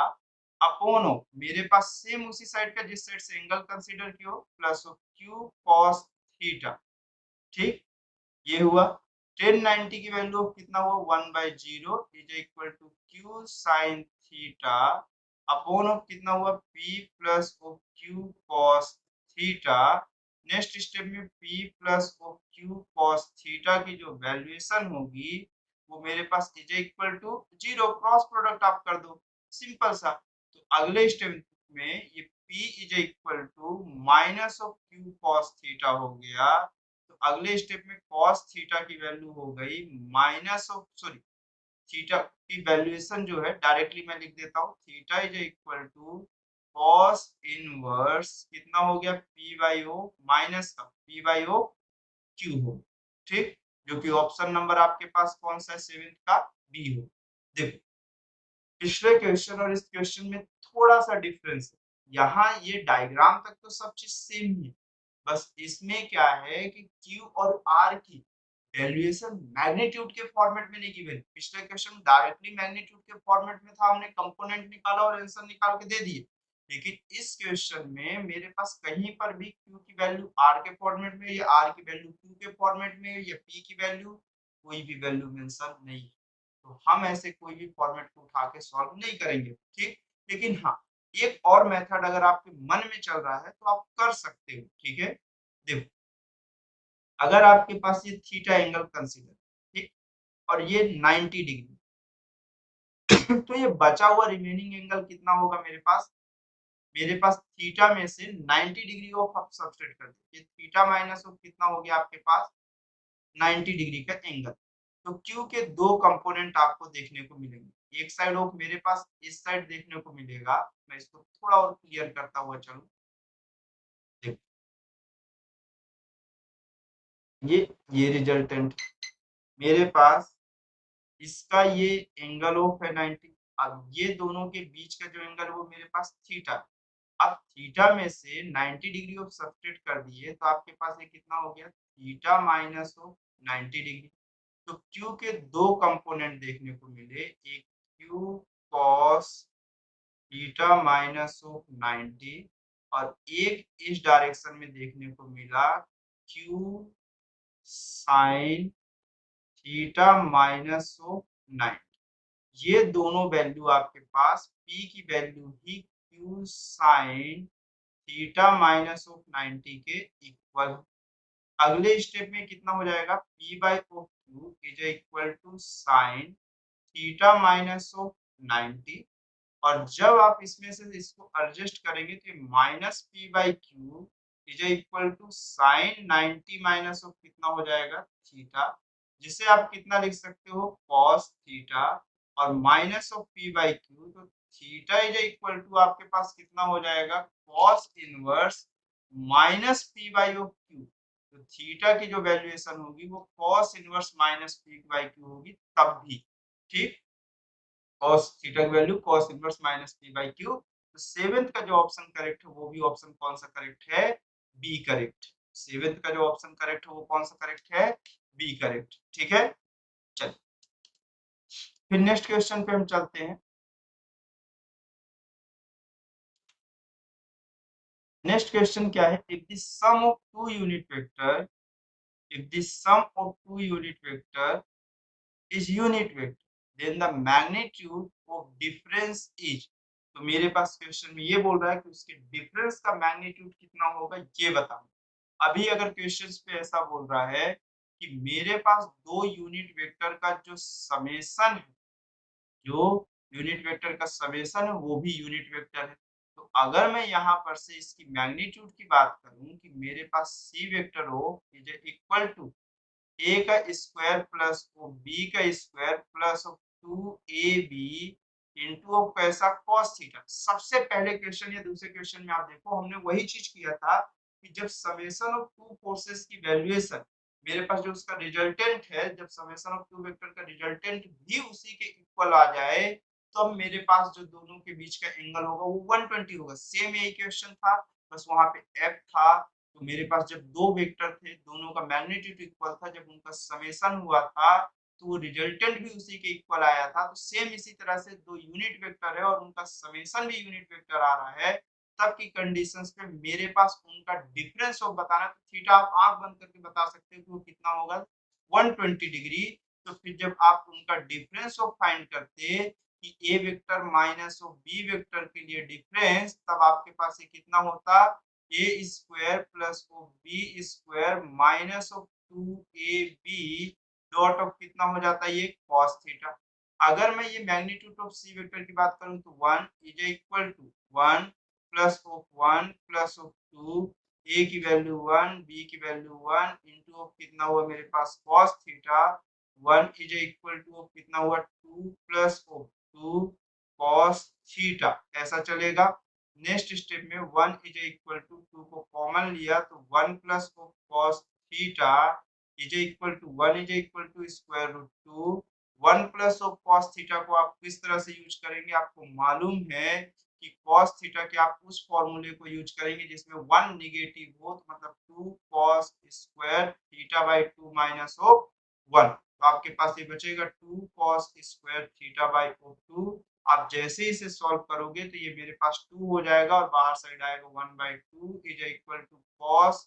upon of मेरे पास सेम उसी साइड का जिस साइड से एंगल कंसीडर किया हो plus of Q cos theta. ठीक, ये हुआ 1090 की वैल्यू ऑफ कितना हुआ 1/0 is equal to Q sine theta upon of कितना हुआ p plus of Q cos theta. Next step में p plus of Q cos theta की जो वैल्यूएशन होगी वो मेरे पास is equal to 0, cross product आप कर दो, सिंपल सा। तो अगले स्टेप में ये p is equal to minus of Q cos theta हो गया। तो अगले स्टेप में cos थीटा की वैल्यू हो गई माइनस ऑफ सॉरी थीटा की वैल्यूएशन जो है डायरेक्टली मैं लिख देता हूँ, theta is equal to cos inverse कितना हो गया p बाई ओ माइनस का p बाई ओ क्यू हो। ठीक, जो कि ऑप्शन नंबर आपके पास कौन सा है सेवेंथ का बी हो। देखो पिछले क्वेश्चन और इस क्वेश्चन में थोड़ा सा डिफरेंस है, यहाँ ये डायग्राम तक तो सब चीज सेम ही है, बस इसमें क्या है कि Q और R की वैल्यूएशन मैग्नीट्यूड के फॉर्मेट में नहीं गिवन। पिछले क्वेश्चन डायरेक्टली मैग्नीट्यूड के फॉर्मेट में था, हमने कंपोनेंट निकाला और आंसर निकाल के दे दिए। लेकिन इस क्वेश्चन में मेरे पास कहीं पर भी Q की वैल्यू R के फॉर्मेट में या R की वैल्यू Q के फॉर्मेट में या P की वैल्यू कोई भी वैल्यू मेंशन नहीं है। तो हम ऐसे कोई भी फॉर्मेट को उठा के सॉल्व नहीं करेंगे। ठीक, लेकिन हाँ एक और मेथड अगर आपके मन में चल रहा है तो आप कर सकते हो। ठीक है, देखो अगर आपके पास ये थीटा एंगल कंसीडर, ठीक, और ये 90 डिग्री तो ये बचा हुआ रिमेनिंग एंगल कितना होगा मेरे पास थीटा में से 90 डिग्री ऑफ आप सब्सट्रैक्ट कर दीजिए, थीटा माइनस ऑफ कितना हो गया आपके पास 90 डिग्री का एंगल। तो क्यू के दो कंपोनेंट आपको देखने को मिलेंगे, एक साइड ऑफ मेरे पास इस साइड देखने को मिलेगा। मैं इसको थोड़ा और क्लियर करता हुआ चलूं, देखो ये रिजल्टेंट मेरे पास इसका ये एंगल ऑफ है 90। अब ये दोनों के बीच का जो एंगल है वो मेरे पास थीटा। अब थीटा में से 90 डिग्री ऑफ सब्ट्रैक्ट कर दिए तो आपके पास ये कितना हो गया थीटा माइनस ऑफ 90 डिग्री। तो क्यू के दो कंपोनेंट देखने को मिले, एक Q cos theta minus of 90 और एक इस डायरेक्शन में देखने को मिला Q sine theta minus of 90। ये दोनों वैल्यू आपके पास p की value he q sign theta minus of 90 के इक्वल। अगले स्टेप में कितना हो जाएगा p by of q is equal to sine theta minus of 90। और जब आप इसमें से इसको एडजस्ट करेंगे तो minus P by Q is equal to sine 90 minus of कितना हो जाएगा थीटा, जिसे आप कितना लिख सकते हो कॉस थीटा और minus of P by Q. तो थीटा इज इक्वल टू आपके पास कितना हो जाएगा cos inverse minus P by of Q. तो थीटा की जो वैल्यूएशन होगी वो cos inverse minus P by Q होगी तब भी। ठीक, cos थीटा की value cos inverse minus P by Q. तो सेवेंथ का जो ऑप्शन करेक्ट है वो भी ऑप्शन कौन सा करेक्ट है बी करेक्ट। सेवेंथ का जो ऑप्शन करेक्ट है वो कौन सा करेक्ट है बी करेक्ट। ठीक है, चलिए फिर नेक्स्ट क्वेश्चन पे हम चलते हैं। नेक्स्ट क्वेश्चन क्या है, if the sum of two unit vector if the sum of two unit vector is unit vector then the magnitude of difference is। तो मेरे पास क्वेश्चन में ये बोल रहा है कि उसके डिफरेंस का मैग्नीट्यूड कितना होगा ये बताओ। अभी अगर क्वेश्चंस पे ऐसा बोल रहा है कि मेरे पास दो यूनिट वेक्टर का जो समेशन है, जो यूनिट वेक्टर का समेशन है वो भी यूनिट वेक्टर है। तो अगर मैं यहाँ पर से इसकी मैग्नीट्यूड की बात करूं कि मेरे पास सी वेक्टर हो इज इक्वल टू ए का स्क्वायर प्लस बी का square plus two A B into of कैसा कॉस थीटा। सबसे पहले क्वेश्चन या दूसरे क्वेश्चन में आप देखो हमने वही चीज किया था कि जब समेशन ऑफ टू फोर्सेस की वैल्यूएशन मेरे पास जो उसका रिजल्टेंट है, जब समेशन ऑफ टू वेक्टर का रिजल्टेंट भी उसी के इक्वल आ जाए तो अब मेरे पास जो दोनों के बीच का एंगल होगा वो 120 होगा। सेम यही क्वेश्चन था, बस वहां पे एफ था। तो मेरे पास जब दो वेक्टर थे दोनों का मैग्नीट्यूड इक्वल था, जब उनका समेशन हुआ था तो रिजल्टेंट भी उसी के इक्वल आया था। तो सेम इसी तरह से दो यूनिट वेक्टर है और उनका समेशन भी यूनिट वेक्टर आ रहा है, तब की कंडीशंस पे मेरे पास उनका डिफरेंस ऑफ बताना है। तो थीटा आप आंख बंद करके बता सकते हो कि वो कितना होगा, 120 डिग्री। तो फिर जब आप उनका डिफरेंस ऑफ फाइंड करते कि A vector minus of B vector के लिए डिफरेंस, तब आपके पास ये कितना होता, A square plus of B square minus of 2ab dot of कितना हो जाता है, ये cos थीटा। अगर मैं ये मैग्नीट्यूड ऑफ सी वेक्टर की बात करूं तो 1 is equal to 1 plus of 1 plus of 2, A की वैल्यू 1 बी की वैल्यू 1 इनटू ऑफ कितना हुआ मेरे पास cos theta. 1 is equal to of कितना हुआ 2 प्लस ऑफ 2 cos थीटा, ऐसा चलेगा। नेक्स्ट स्टेप में 1 इज इक्वल टू 2 को कॉमन लिया तो 1 plus of cos theta is equal to 1 is equal to square root 2। 1 plus of cos theta को आप किस तरह से यूज करेंगे, आपको मालूम है कि cos थीटा के आप उस फॉर्मूले को यूज करेंगे जिसमें 1 नेगेटिव हो, तो मतलब 2 cos square theta by 2 minus of 1। तो आपके पास ये बचेगा 2 cos स्क्वायर थीटा बाय 2। आप जैसे ही इसे सॉल्व करोगे तो ये मेरे पास 2 हो जाएगा और बाहर साइड आएगा 1/2 is equal to cos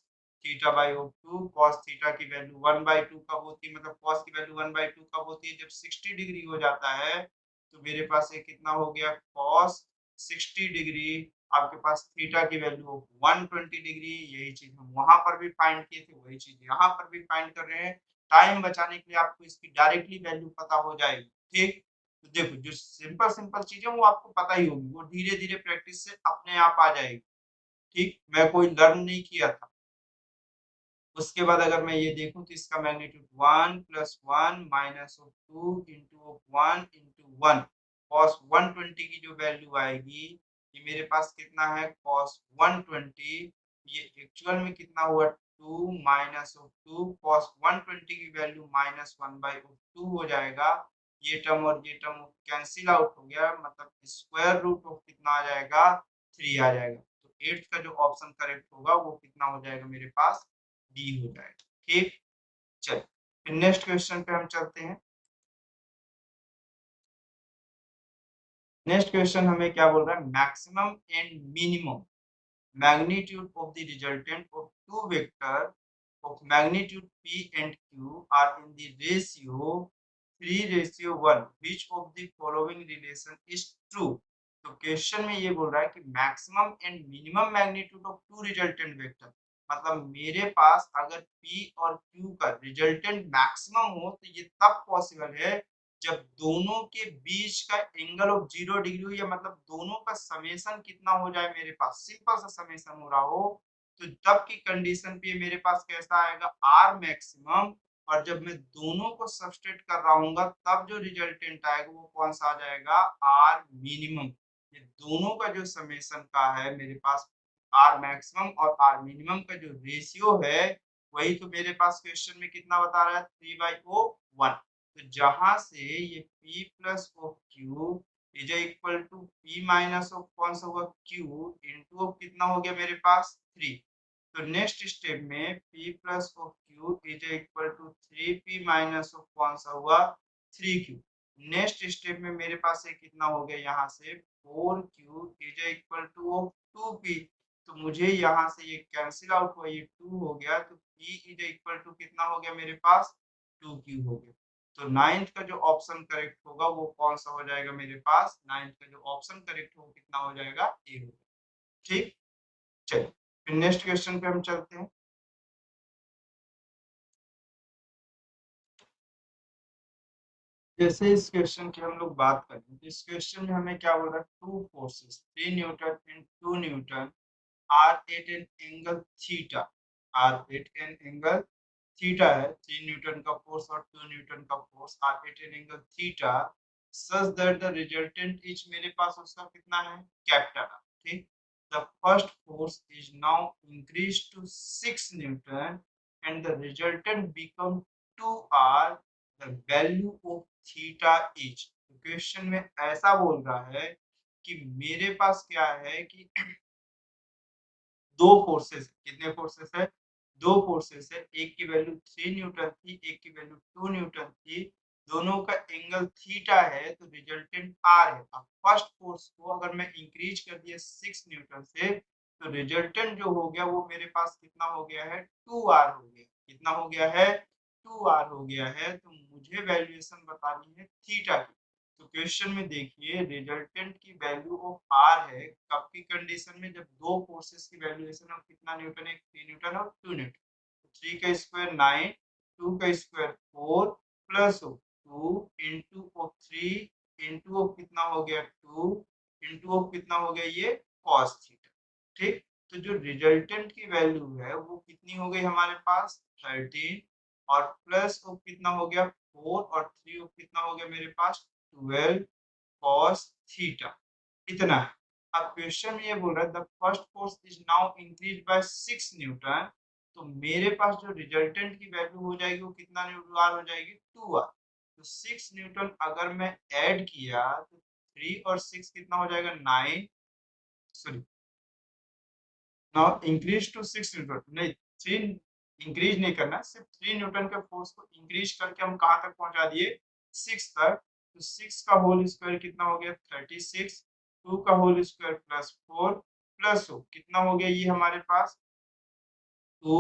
theta by 2। cos theta की वैल्यू 1/2 कब होती है, मतलब cos की वैल्यू 1/2 कब होती है, जब 60 डिग्री हो जाता है। तो मेरे पास ये कितना हो गया, cos 60 डिग्री। आपके पास थीटा की वैल्यू 120 डिग्री। यही चीज हम वहां पर भी फाइंड किए थे, वही चीज यहाँ पर भी फाइंड कर रहे हैं। टाइम बचाने के लिए आपको इसकी डायरेक्टली वैल्यू पता हो जाएगी। ठीक, तो देखो जो सिंपल सिंपल चीजें वो आपको पता ही होगी, वो धीरे धीरे प्रैक्टिस से अपने आप आ जाएगी। ठीक, मैं कोई लर्न नहीं किया था। उसके बाद अगर मैं ये देखूं तो इसका magnitude 1 plus 1 minus of 2 into 1 into 1 cos 120 की जो वैल्यू आएगी, ये मेरे पास कितना है कॉस 120। ये एक्चुअल में कितना हुआ 2 माइनस ऑफ 2 कॉस 120 की वैल्यू माइनस 1/2 हो जाएगा। ये टर्म और ये टर्म कैंसिल आउट हो गया, मतलब स्क्वायर रूट ऑफ कितना आ जाएगा 3 आ जाएगा। तो 8 का जो ऑप्शन करेक्ट होगा वो कितना हो जाएगा मेरे पास, डी हो जाएगा। ठीक, चलिए फिर नेक्स्ट क्वेश्चन पे हम चलते हैं। नेक्स्ट क्वेश्चन हमें क्या बोल रहा है, maximum and minimum magnitude of the resultant of two vector of magnitude p and q are in the ratio 3:1, which of the following relation is true। तो क्वेश्चन में ये बोल रहा है कि maximum and minimum magnitude of two resultant vector, मतलब मेरे पास अगर p और q का रिजल्टेंट मैक्सिमम हो तो ये तब पॉसिबल है जब दोनों के बीच का एंगल ऑफ 0 डिग्री हो, या मतलब दोनों का समेशन कितना हो जाए, मेरे पास सिंपल सा समेशन हो रहा हो। तो तब की कंडीशन पे मेरे पास कैसा आएगा आर मैक्सिमम, और जब मैं दोनों को सब्सट्रैक्ट कर रहा हूँ तब जो रिजल्टेंट आएगा वो कौन सा आ जाएगा आर मिनिमम। ये दोनों का जो समेशन का है मेरे पास आर मैक्सिमम और आर मिनिमम का जो रेशियो है, वही तो मेरे पास क्वेश्चन में कितना बता रहा है 3/1। तो जहां से ये p plus of Q is equal to p minus of कौन सा हुआ q इंटू ऑफ कितना हो गया मेरे पास 3। तो नेक्स्ट स्टेप में p plus of q is equal to 3p minus of कौन सा हुआ 3q। नेक्स्ट स्टेप में मेरे पास ये कितना हो गया, यहाँ से 4q is equal to of 2p। तो मुझे यहाँ से ये कैंसिल आउट हुआ, ये 2 हो गया, तो p इज इक्वल टू कितना हो गया मेरे पास 2q हो गया। तो नाइन्थ का जो ऑप्शन करेक्ट होगा वो कौन सा हो जाएगा मेरे पास, नाइन्थ का जो ऑप्शन करेक्ट होगा कितना हो जाएगा ए होगा। ठीक, चलिए फिर नेक्स्ट क्वेश्चन पे हम चलते हैं। जैसे इस क्वेश्चन की हम लोग बात करें तो इस क्वेश्चन में हमें क्या बोल रहा है, two forces 3 newton and 2 newton are at an angle theta. Are at an angle theta है, 3 न्यूटन का फोर्स और 2 न्यूटन का force are at an angle theta, such that the resultant is, मेरे पास उसका कितना है कैपिटल आर। ठीक, the first force is now increase to 6 newton and the resultant become 2r, the value of theta is. Question में ऐसा बोल रहा है कि मेरे पास क्या है कि दो फोर्सेस, कितने फोर्सेस है, दो फोर्सेस है, एक की वैल्यू 3 न्यूटन थी, एक की वैल्यू 2 न्यूटन थी। दोनों का एंगल थीटा है तो रिजल्टेंट आर है। अब फर्स्ट फोर्स को अगर मैं इंक्रीज कर दिया 6 न्यूटन से तो रिजल्टेंट जो हो गया वो मेरे पास कितना हो गया है 2r हो गया। कितना हो गया है 2r हो गया है। तो मुझे वैल्यूएशन बतानी है थीटा की। तो क्वेश्चन में देखिए रिजल्टेंट की वैल्यू ऑफ आर है कब की कंडीशन में, जब दो फोर्सेस की वैल्यूएशन ऑफ कितना न्यूटन है 3 न्यूटन और 2 न्यूटन। 3 का स्क्वायर 9, 2 का square 4 plus 2 into of 3 into of कितना हो गया 2 इंटू ऑफ कितना हो गया ये कॉस थीटा। ठीक, तो जो रिजल्टेंट की वैल्यू है वो कितनी हो गई हमारे पास 13 और प्लस ऑफ कितना हो गया 4 और 3 ऑफ कितना हो गया मेरे पास 12 कॉस थीटा। इतना है। अब क्वेश्चन में ये बोल रहा है the first force is now increase by 6 Newton. तो मेरे पास जो रिजल्टेंट की वैल्यू हो जाएगी वो कितना न्यूटन हो जाएगी 2r। तो 6 न्यूटन अगर मैं ऐड किया तो 3 और 6 कितना हो जाएगा 9, sorry now increase to 6 newton, नहीं 3 इंक्रीज नहीं करना, सिर्फ 3 न्यूटन के फोर्स को इंक्रीज करके हम कहां तक पहुंचा दिए 6 तक। तो 6 का होल स्क्वायर कितना हो गया 36, 2 का होल स्क्वायर प्लस 4 प्लस हो कितना हो गया ये हमारे पास 2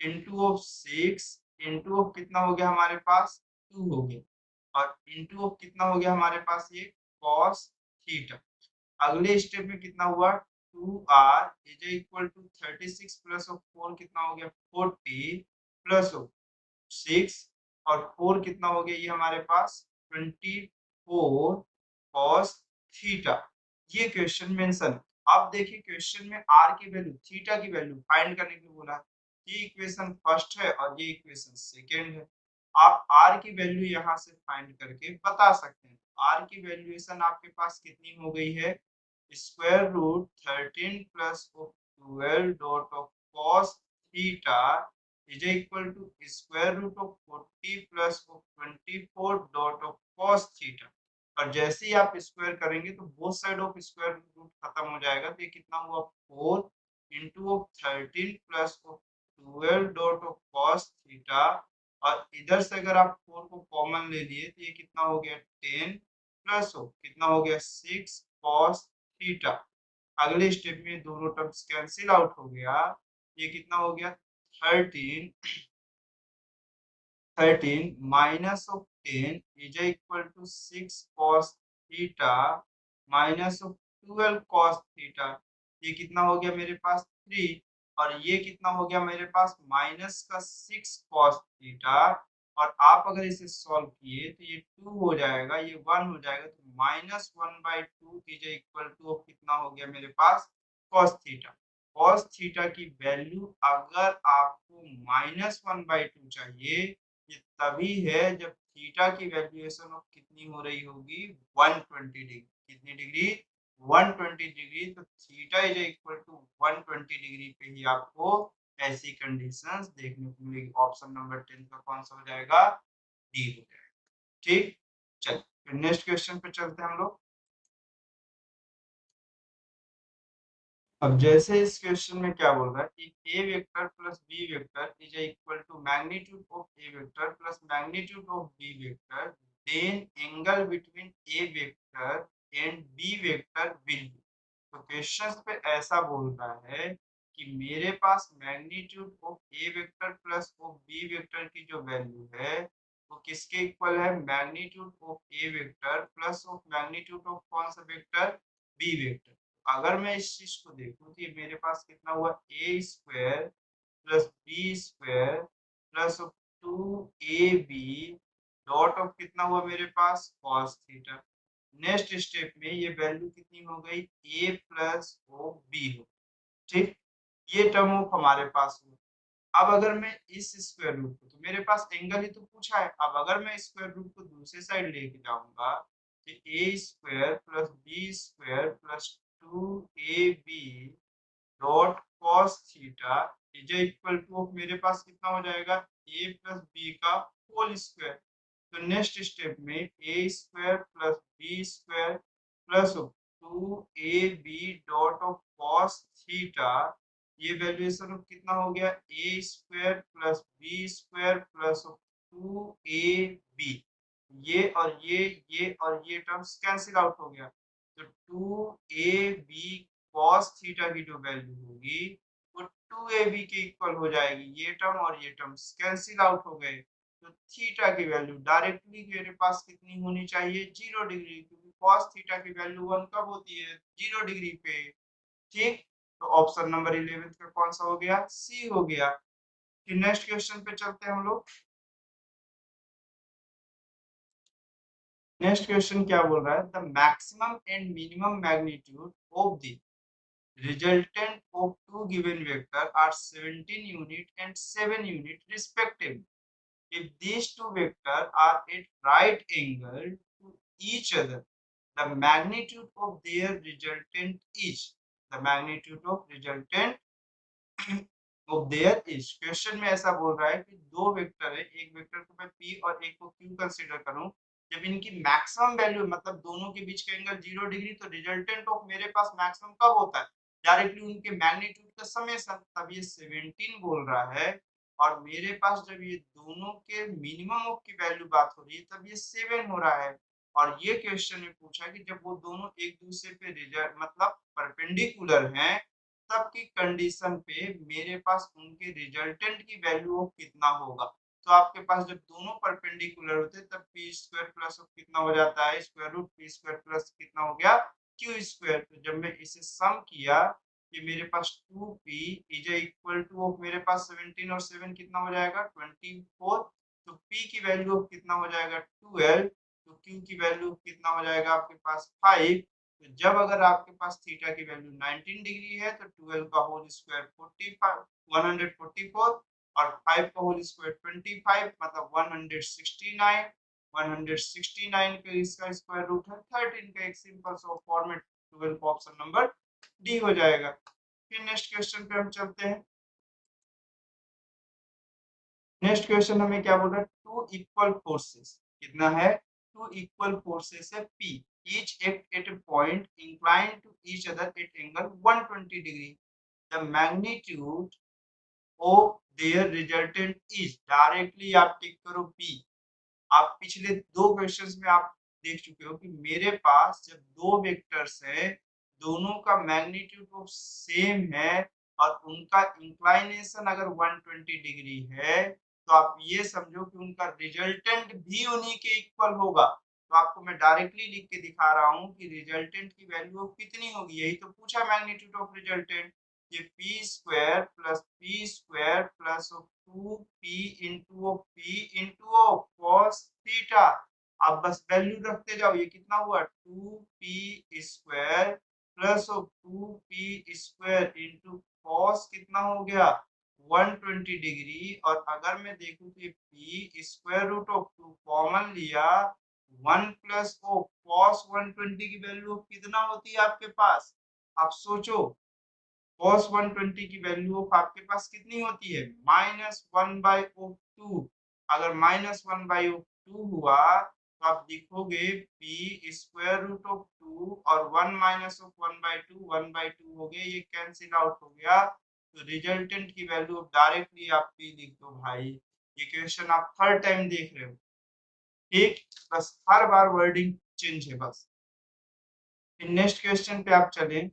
इंटू ऑफ 6 इंटू ऑफ कितना हो गया हमारे पास 2 हो गया और इंटू ऑफ कितना हो गया हमारे पास ये cos थीटा। अगले स्टेप में कितना हुआ 2r is equal to 36 plus of 4 कितना हो गया 40 प्लस ऑफ 6 और 4 कितना हो गया ये हमारे पास 24 cos थीटा। ये क्वेश्चन मेंशन। अब देखिए क्वेश्चन में r की वैल्यू थीटा की वैल्यू फाइंड करने के लिए बोला है। ये इक्वेशन फर्स्ट है और ये इक्वेशन सेकंड है। आप r की वैल्यू यहाँ से फाइंड करके बता सकते हैं। r की वैल्यूएशन आपके पास कितनी हो गई है square root 13 plus of 12 dot of cos theta is equal to square root of 40 plus of 24 dot of cos theta. और जैसे ही आप स्क्वायर करेंगे तो both side of square root खत्म हो जाएगा। तो ये कितना हुआ 4 into of 13 plus of 12 dot of cos theta और इधर से अगर आप 4 को कॉमन ले लिए तो ये कितना हो गया 10 प्लस ऑफ कितना हो गया 6 cos थीटा। अगले स्टेप में दोनों टर्म्स कैंसिल आउट हो गया। ये कितना हो गया 13 minus of 10 is equal to 6 cos theta minus of 12 cos theta. ये कितना हो गया मेरे पास 3 और ये कितना हो गया मेरे पास माइनस का 6 cos थीटा। और आप अगर इसे सॉल्व किए तो ये 2 हो जाएगा ये 1 हो जाएगा तो माइनस 1/2 इज इक्वल टू कितना हो गया मेरे पास cos थीटा। cos थीटा की वैल्यू अगर आपको माइनस 1/2 चाहिए ये तभी है जब थीटा की वैल्यूएशन ऑफ कितनी हो रही होगी 120 डिग्री। कितनी डिग्री 120 डिग्री। तो theta is equal to 120 degree पे ही आपको ऐसी कंडीशंस देखने को मिलेगी। ऑप्शन नंबर 10 का कौन सा हो जाएगा डी हो जाएगा। ठीक, चलिए नेक्स्ट क्वेश्चन पे चलते हैं हम लोग। अब जैसे इस क्वेश्चन में क्या बोल रहा है कि A vector plus B vector is equal to magnitude of A vector plus magnitude of B vector then angle between A vector and B vector will be. तो क्वेश्चन पे ऐसा बोल रहा है कि मेरे पास magnitude of A vector plus of B vector की जो वैल्यू है वो किसके इक्वल है magnitude of A vector plus of magnitude of कौन सा वेक्टर बी वेक्टर। अगर मैं इस चीज को देखूं तो ये मेरे पास कितना हुआ A square plus B square plus two A B dot of कितना हुआ मेरे पास cos थीटा। नेक्स्ट स्टेप में ये वैल्यू कितनी हो गई ए प्लस ओ बी हो। ठीक, ये टर्म ऑफ हमारे पास हुआ। अब अगर मैं इस स्क्वायर रूट को तो मेरे पास एंगल ही तो पूछा है। अब अगर मैं स्क्वायर रूट को दूसरे साइड लेके जाऊंगा तो A square plus B square plus 2ab dot cos theta is equal to मेरे पास कितना हो जाएगा a प्लस बी का होल स्क्वायर। तो नेक्स्ट स्टेप में A square plus B square plus 2ab dot of cos theta. ये valuation of कितना हो गया A square plus B square plus 2ab ये और ये टर्म्स कैंसिल आउट हो गया, तो 2ab cos थीटा की जो वैल्यू होगी वो 2ab के इक्वल हो जाएगी। ये टर्म और ये टर्म्स कैंसिल आउट हो गए, तो थीटा की वैल्यू डायरेक्टली मेरे पास कितनी होनी चाहिए, 0 डिग्री, क्योंकि cos थीटा की वैल्यू 1 कब होती है, 0 डिग्री पे। ठीक, तो ऑप्शन नंबर 11 का कौन सा हो गया, सी हो गया। फिर नेक्स्ट क्वेश्चन पे चलते हैं हम लोग। नेक्स्ट क्वेश्चन क्या बोल रहा है, the maximum and minimum magnitude of the resultant of two given vector are 17 unit and 7 unit respectively. If these two vectors are at right angle to each other, the magnitude of their resultant is the magnitude of resultant of their is। Question में ऐसा बोल रहा है कि दो vector है, एक vector को मैं p और एक को q कंसीडर करूं, जब इनकी मैक्सिमम वैल्यू मतलब दोनों के बीच का एंगल 0 डिग्री, तो रिजल्टेंट ऑफ मेरे पास मैक्सिमम कब होता है, डायरेक्टली उनके मैग्नीट्यूड का समेशन, तब ये 17 बोल रहा है। और मेरे पास जब ये दोनों के मिनिमम ऑफ की वैल्यू बात हो रही है तब ये 7 हो रहा है। और ये क्वेश्चन में पूछा कि जब वो दोनों एक दूसरे पे रिजल्ट मतलब परपेंडिकुलर हैं, तब की कंडीशन पे मेरे पास उनके रिजल्टेंट की वैल्यू कितना होगा। तो आपके पास जब दोनों परपेंडिकुलर होते हैं तब पी स्क्वायर प्लस कितना हो जाता है, square root P square plus कितना हो गया, क्यू स्क्वायर। तो जब मैं इसे सम किया कि मेरे पास 2p is equal to of मेरे पास 17 और 7 कितना हो जाएगा 24, तो p की वैल्यू कितना हो जाएगा 12, तो q की वैल्यू कितना हो जाएगा आपके पास 5। तो जब अगर आपके पास थीटा की वैल्यू 19 डिग्री है तो 12 का होल स्क्वायर 45 144 और 5 का होल स्क्वायर 25 मतलब 169, 169 का इसका स्क्वायर रूट है 13 का। एक सिंपल सा फॉर्मेट 12 का ऑप्शन नंबर डी हो जाएगा। फिर नेक्स्ट क्वेश्चन पे हम चलते हैं। नेक्स्ट क्वेश्चन हमें क्या बोल रहा है, टू इक्वल फोर्सेस कितना है, टू इक्वल फोर्सेस है P, each act at a point inclined to each other at angle 120 degree, the magnitude of their resultant is, directly आप टिक करो P। आप पिछले दो क्वेश्चंस में आप देख चुके हो कि मेरे पास जब दो वेक्टर्स हैं, दोनों का मैग्नीट्यूड ऑफ सेम है और उनका इंक्लाइनेशन अगर 120 डिग्री है, तो आप ये समझो कि उनका रिजल्टेंट भी उन्हीं के इक्वल होगा। तो आपको मैं डायरेक्टली लिख के दिखा रहा हूँ कि रिजल्टेंट की वैल्यू कितनी होगी, यही तो पूछा मैग्नीट्यूड ऑफ रिजल्टेंट। ये P square plus 2p into p into cos theta. आप बस वैल्यू रखते जाओ, ये कितना हुआ 2p square plus 2p square into cos कितना हो गया 120 डिग्री। और अगर मैं देखूं कि p square root of 2 common लिया 1 प्लस ओ cos 120 की वैल्यू कितना होती है आपके पास, आप सोचो cos 120 की वैल्यू ऑफ आपके पास कितनी होती है -1/2। अगर -1/2 हुआ तो आप लिखोगे p स्क्वायर रूट ऑफ 2 और 1 माइनस ऑफ 1/2 1/2 हो गया, ये कैंसिल आउट हो गया। तो रिजल्टेंट की वैल्यू डायरेक्टली आप p लिख दो भाई। ये क्वेश्चन आप थर्ड टाइम देख रहे हो, ठीक, बस हर बार वर्डिंग चेंज है बस। नेक्स्ट क्वेश्चन पे आप चलें।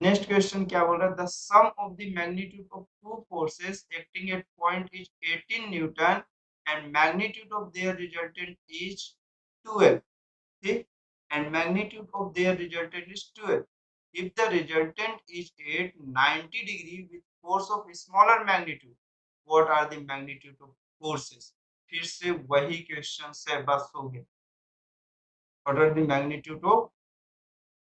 नेक्स्ट क्वेश्चन क्या बोल रहा है, the sum of the magnitude of two forces acting at point is 18 newton and magnitude of their resultant is 12, ठीक, and magnitude of their resultant is 12 if the resultant is at 90 degree with force of smaller magnitude, what are the magnitude of forces। फिर से वही question से बस हो गया, what are the magnitude of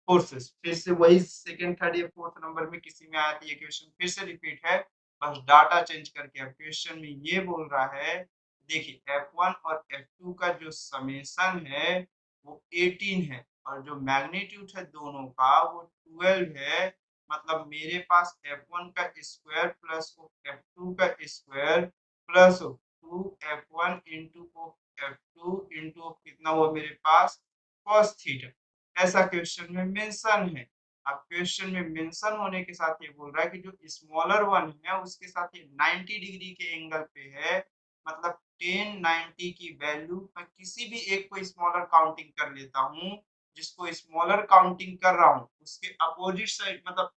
forces. फिर से वही सेकंड थर्ड या फोर्थ नंबर में किसी में आया था ये क्वेश्चन, फिर से रिपीट है, बस डाटा चेंज करके। अब क्वेश्चन में ये बोल रहा है, देखिए F1 और F2 का जो समेशन है वो 18 है और जो मैग्नीट्यूड है दोनों का वो 12 है। मतलब मेरे पास F1 का स्क्वायर प्लस F2 का square plus 2F1 into F2 into कितना हुआ मेरे पास cos थीटा, ऐसा क्वेश्चन में मेंशन है। अब क्वेश्चन में मेंशन होने के साथ ये बोल रहा है कि जो स्मॉलर वन है उसके साथ ये 90 डिग्री के एंगल पे है, मतलब 10 90 की वैल्यू मैं किसी भी एक को स्मॉलर काउंटिंग कर लेता हूँ, जिसको स्मॉलर काउंटिंग कर रहा हूँ उसके अपोजिट साइड, मतलब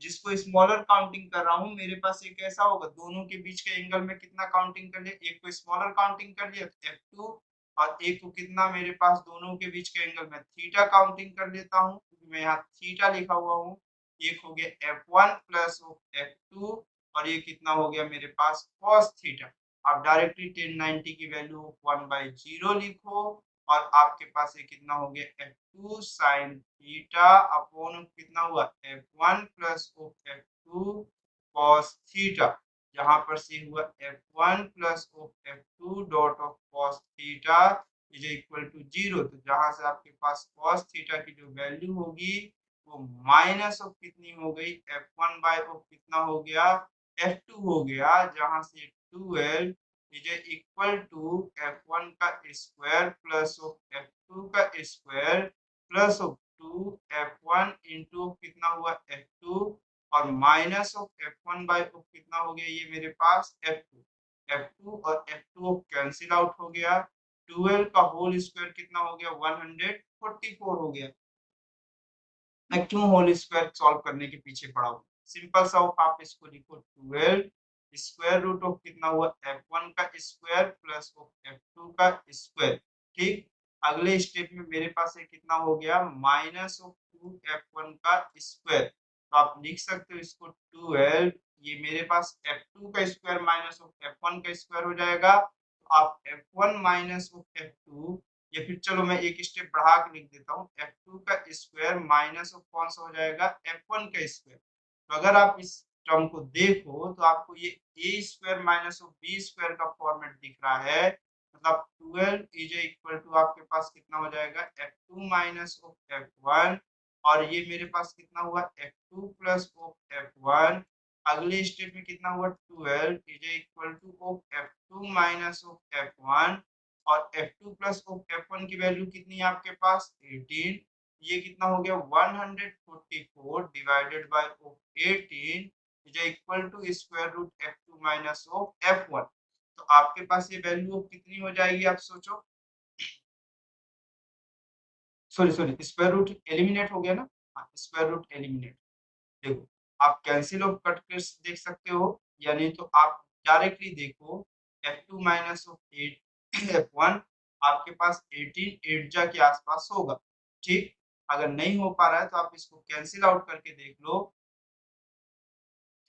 जिसको स्मॉलर काउंटिंग कर रहा हूँ मेरे पास ये कैसा होगा, दोनों के बीच के एंगल में कितना काउंटिंग कर लिया, एक को स्मॉलर काउंटिंग कर लिया f2 और एक को कितना मेरे पास दोनों के बीच के एंगल में थीटा काउंटिंग कर लेता हूँ, मैं यहाँ थीटा लिखा हुआ हूँ, एक हो गया f1 प्लस f2 और ये कितना हो गया मेरे पास cos थीटा। आप डायरेक्टली 1090 की वैल्यू 1/0 लिखो और आपके पास ये कितना हो गया f2 sin थीटा अपॉन कितना हुआ f1 plus f2 cos theta, जहां पर से हुआ f1 plus f2 dot of cos theta is equal to 0। तो जहां से आपके पास cos थीटा की जो वैल्यू होगी वो माइनस ऑफ कितनी हो गई f1 बाय ऑफ कितना हो गया f2 हो गया, जहां से 12 इज इक्वल टू f1 का स्क्वायर प्लस ऑफ f2 का square plus of 2 f1 into कितना हुआ f2 और minus of f1 bye of कितना हो गया ये मेरे पास f2 और f2 कैंसिल आउट हो गया, 12 का होल स्क्वायर कितना हो गया 144 हो गया। मैं क्यों होल स्क्वायर सॉल्व करने के पीछे पड़ा हूँ, सिंपल सा आप इसको लिखो 12 स्क्वायर रूट ऑफ कितना हुआ f1 का स्क्वायर प्लस ऑफ f2 का स्क्वायर। ठीक, अगले स्टेप में मेरे पास ये कितना हो गया माइनस ऑफ 2f1 का स्क्वायर, तो आप लिख सकते हो इसको 12, ये मेरे पास f2 का स्क्वायर माइनस ऑफ f1 का स्क्वायर हो जाएगा, तो आप f1 माइनस ऑफ f2, या फिर चलो मैं एक स्टेप बढ़ा के लिख देता हूँ f2 का स्क्वायर माइनस ऑफ कौन सा हो जाएगा f1 का स्क्वायर। तो अगर आप इस टर्म को देखो तो आपको ये a square minus of b square का फॉर्मेट दिख रहा है, मतलब 12 इज इक्वल टू आपके पास कितना हो जाएगा f2 माइनस ऑफ f1 और ये मेरे पास कितना हुआ f2 प्लस ऑफ f1, अगले स्टेप में कितना हुआ 12 is equal to of f2 minus of f1 और f2 प्लस ऑफ f1 की वैल्यू कितनी है आपके पास 18, ये कितना हो गया 144 divided by of 18 is equal to square root f2 minus of f1। तो आपके पास ये वैल्यू कितनी हो जाएगी आप सोचो, sorry sorry square root eliminate हो गया ना, हाँ स्क्वायर रूट एलिमिनेट, देखो आप कैंसिल ऑफ कट के देख सकते हो या नहीं तो आप डायरेक्टली देखो f2 माइनस ऑफ 8 f1 आपके पास 18 8 जा के आसपास होगा। ठीक, अगर नहीं हो पा रहा है तो आप इसको कैंसिल आउट करके देख लो।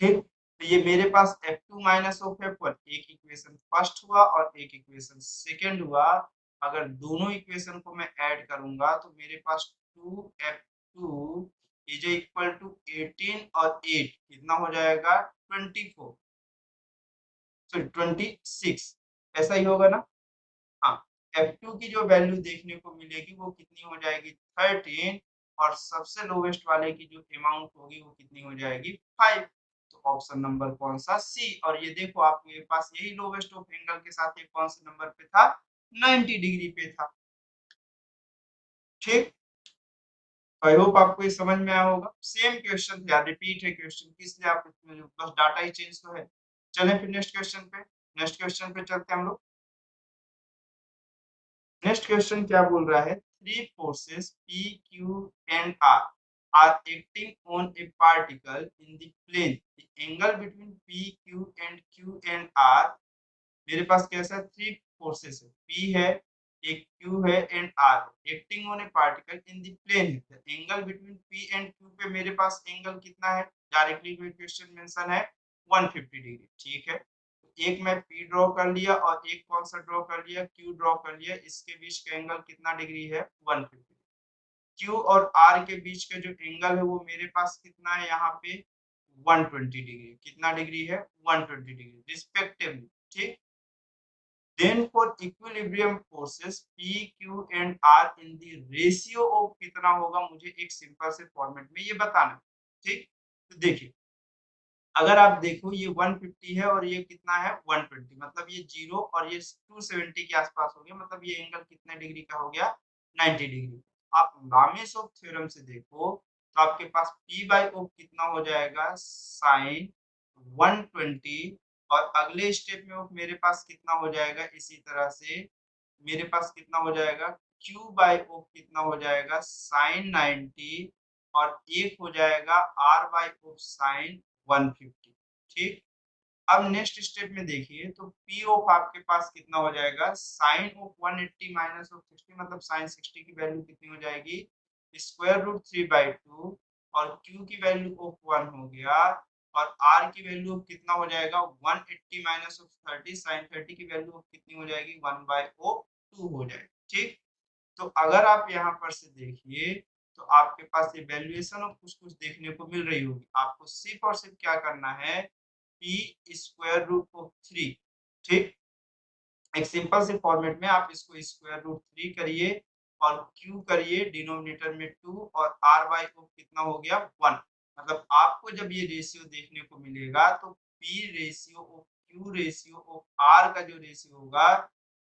ठीक, तो ये मेरे पास f2 माइनस ऑफ f1 एक इक्वेशन फर्स्ट हुआ और एक इक्वेशन सेकंड हुआ, अगर दोनों इक्वेशन को मैं ऐड करूंगा तो मेरे पास 2f2 इज इक्वल टू 18 और 8 कितना हो जाएगा 24 सॉरी 26, ऐसा ही होगा ना। हाँ, f2 की जो वैल्यू देखने को मिलेगी वो कितनी हो जाएगी 13 और सबसे लोवेस्ट वाले की जो अमाउंट होगी वो कितनी हो जाएगी 5। तो ऑप्शन नंबर कौन सा सी, और ये देखो आपके पास यही लोवेस्ट ऑफ एंगल के साथ ये कौन से नंबर पे था 90 डिग्री पे था। ठीक, आई होप आपको ये समझ में आया होगा, सेम क्वेश्चन था रिपीट है क्वेश्चन, इसलिए आप इसमें बस डाटा ही चेंज तो है। चलें फिर नेक्स्ट क्वेश्चन पे चलते हैं हम लोग। नेक्स्ट क्वेश्चन क्या बोल रहा है, three forces P, Q and R are acting on a particle in the plane. The angle between P, Q and R, मेरे पास कैसा थ्री फोर्सेस है, P है, एक Q है and R acting on a particle in the plane है। Angle between P and Q पे मेरे पास एंगल कितना है, डायरेक्टली क्वेश्चन मेंशन है 150 डिग्री। ठीक है, एक मैं P ड्रॉ कर लिया और एक कौन सा ड्रॉ कर लिया Q ड्रॉ कर लिया, इसके बीच का एंगल कितना डिग्री है 150। Q और R के बीच का जो एंगल है वो मेरे पास कितना है यहाँ पे 120 डिग्री, कितना डिग्री है 120 डिग्री रिस्पेक्टिवली। ठीक, then for equilibrium forces P, Q and R in the ratio of कितना होगा मुझे एक सिंपल से फॉर्मेट में ये बताना। ठीक, तो देखिए अगर आप देखो ये 150 है और ये कितना है 120, मतलब ये 0 और ये 270 के आसपास हो गया, मतलब ये एंगल कितने डिग्री का हो गया 90 डिग्री। आप लामीस ऑफ थ्योरम से देखो तो आपके पास P बाई O कितना हो जाएगा साइन 120 और अगले स्टेप में मेरे पास कितना हो जाएगा इसी तरह से मेरे पास कितना हो जाएगा Q बाई O कितना हो जाएगा साइन 90 और एक हो जाएगा R बाई O साइन 150। ठीक, अब नेक्स्ट स्टेप में देखिए तो P ऑफ आपके पास कितना हो जाएगा साइन ऑफ 180 माइनस ऑफ 60 मतलब साइन 60 की वैल्यू कितनी हो जाएगी स्क्वायर रूट 3/2 और Q की वैल्यू ऑफ 1 हो गया और R की वैल्यू कितना हो जाएगा 180 माइनस ऑफ 30 साइन 30 की वैल्यू ऑफ कितनी हो जाएगी 1/2 हो जाएगी। ठीक, तो अगर आप यहाँ पर से देखिए तो आपके पास ये वैल्यूएशन ऑफ कुछ-कुछ देखने को मिल रही होगी। आपको सिर्फ और सिर्फ क्या करना है P स्क्वायर रूट ऑफ 3। ठीक, एक सिंपल से फॉर्मेट में आप इसको स्क्वायर रूट 3 करिए और Q करिए डिनोमिनेटर में 2 और R बाई O कितना हो गया 1। मतलब आपको जब ये रेशियो देखने को मिलेगा तो P ratio of Q ratio of R का जो रेशियो होगा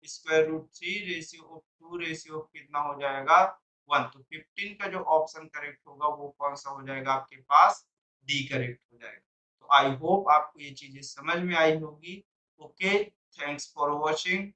square root 3 ratio of 2 ratio of कितना हो जाएगा 1। तो 15 का जो ऑप्शन करेक्ट होगा वो कौन सा हो जाएगा आपके पास डी करेक्ट हो जाएगा। तो आई होप आपको ये चीजें समझ में आई होगी। Okay, thanks for watching.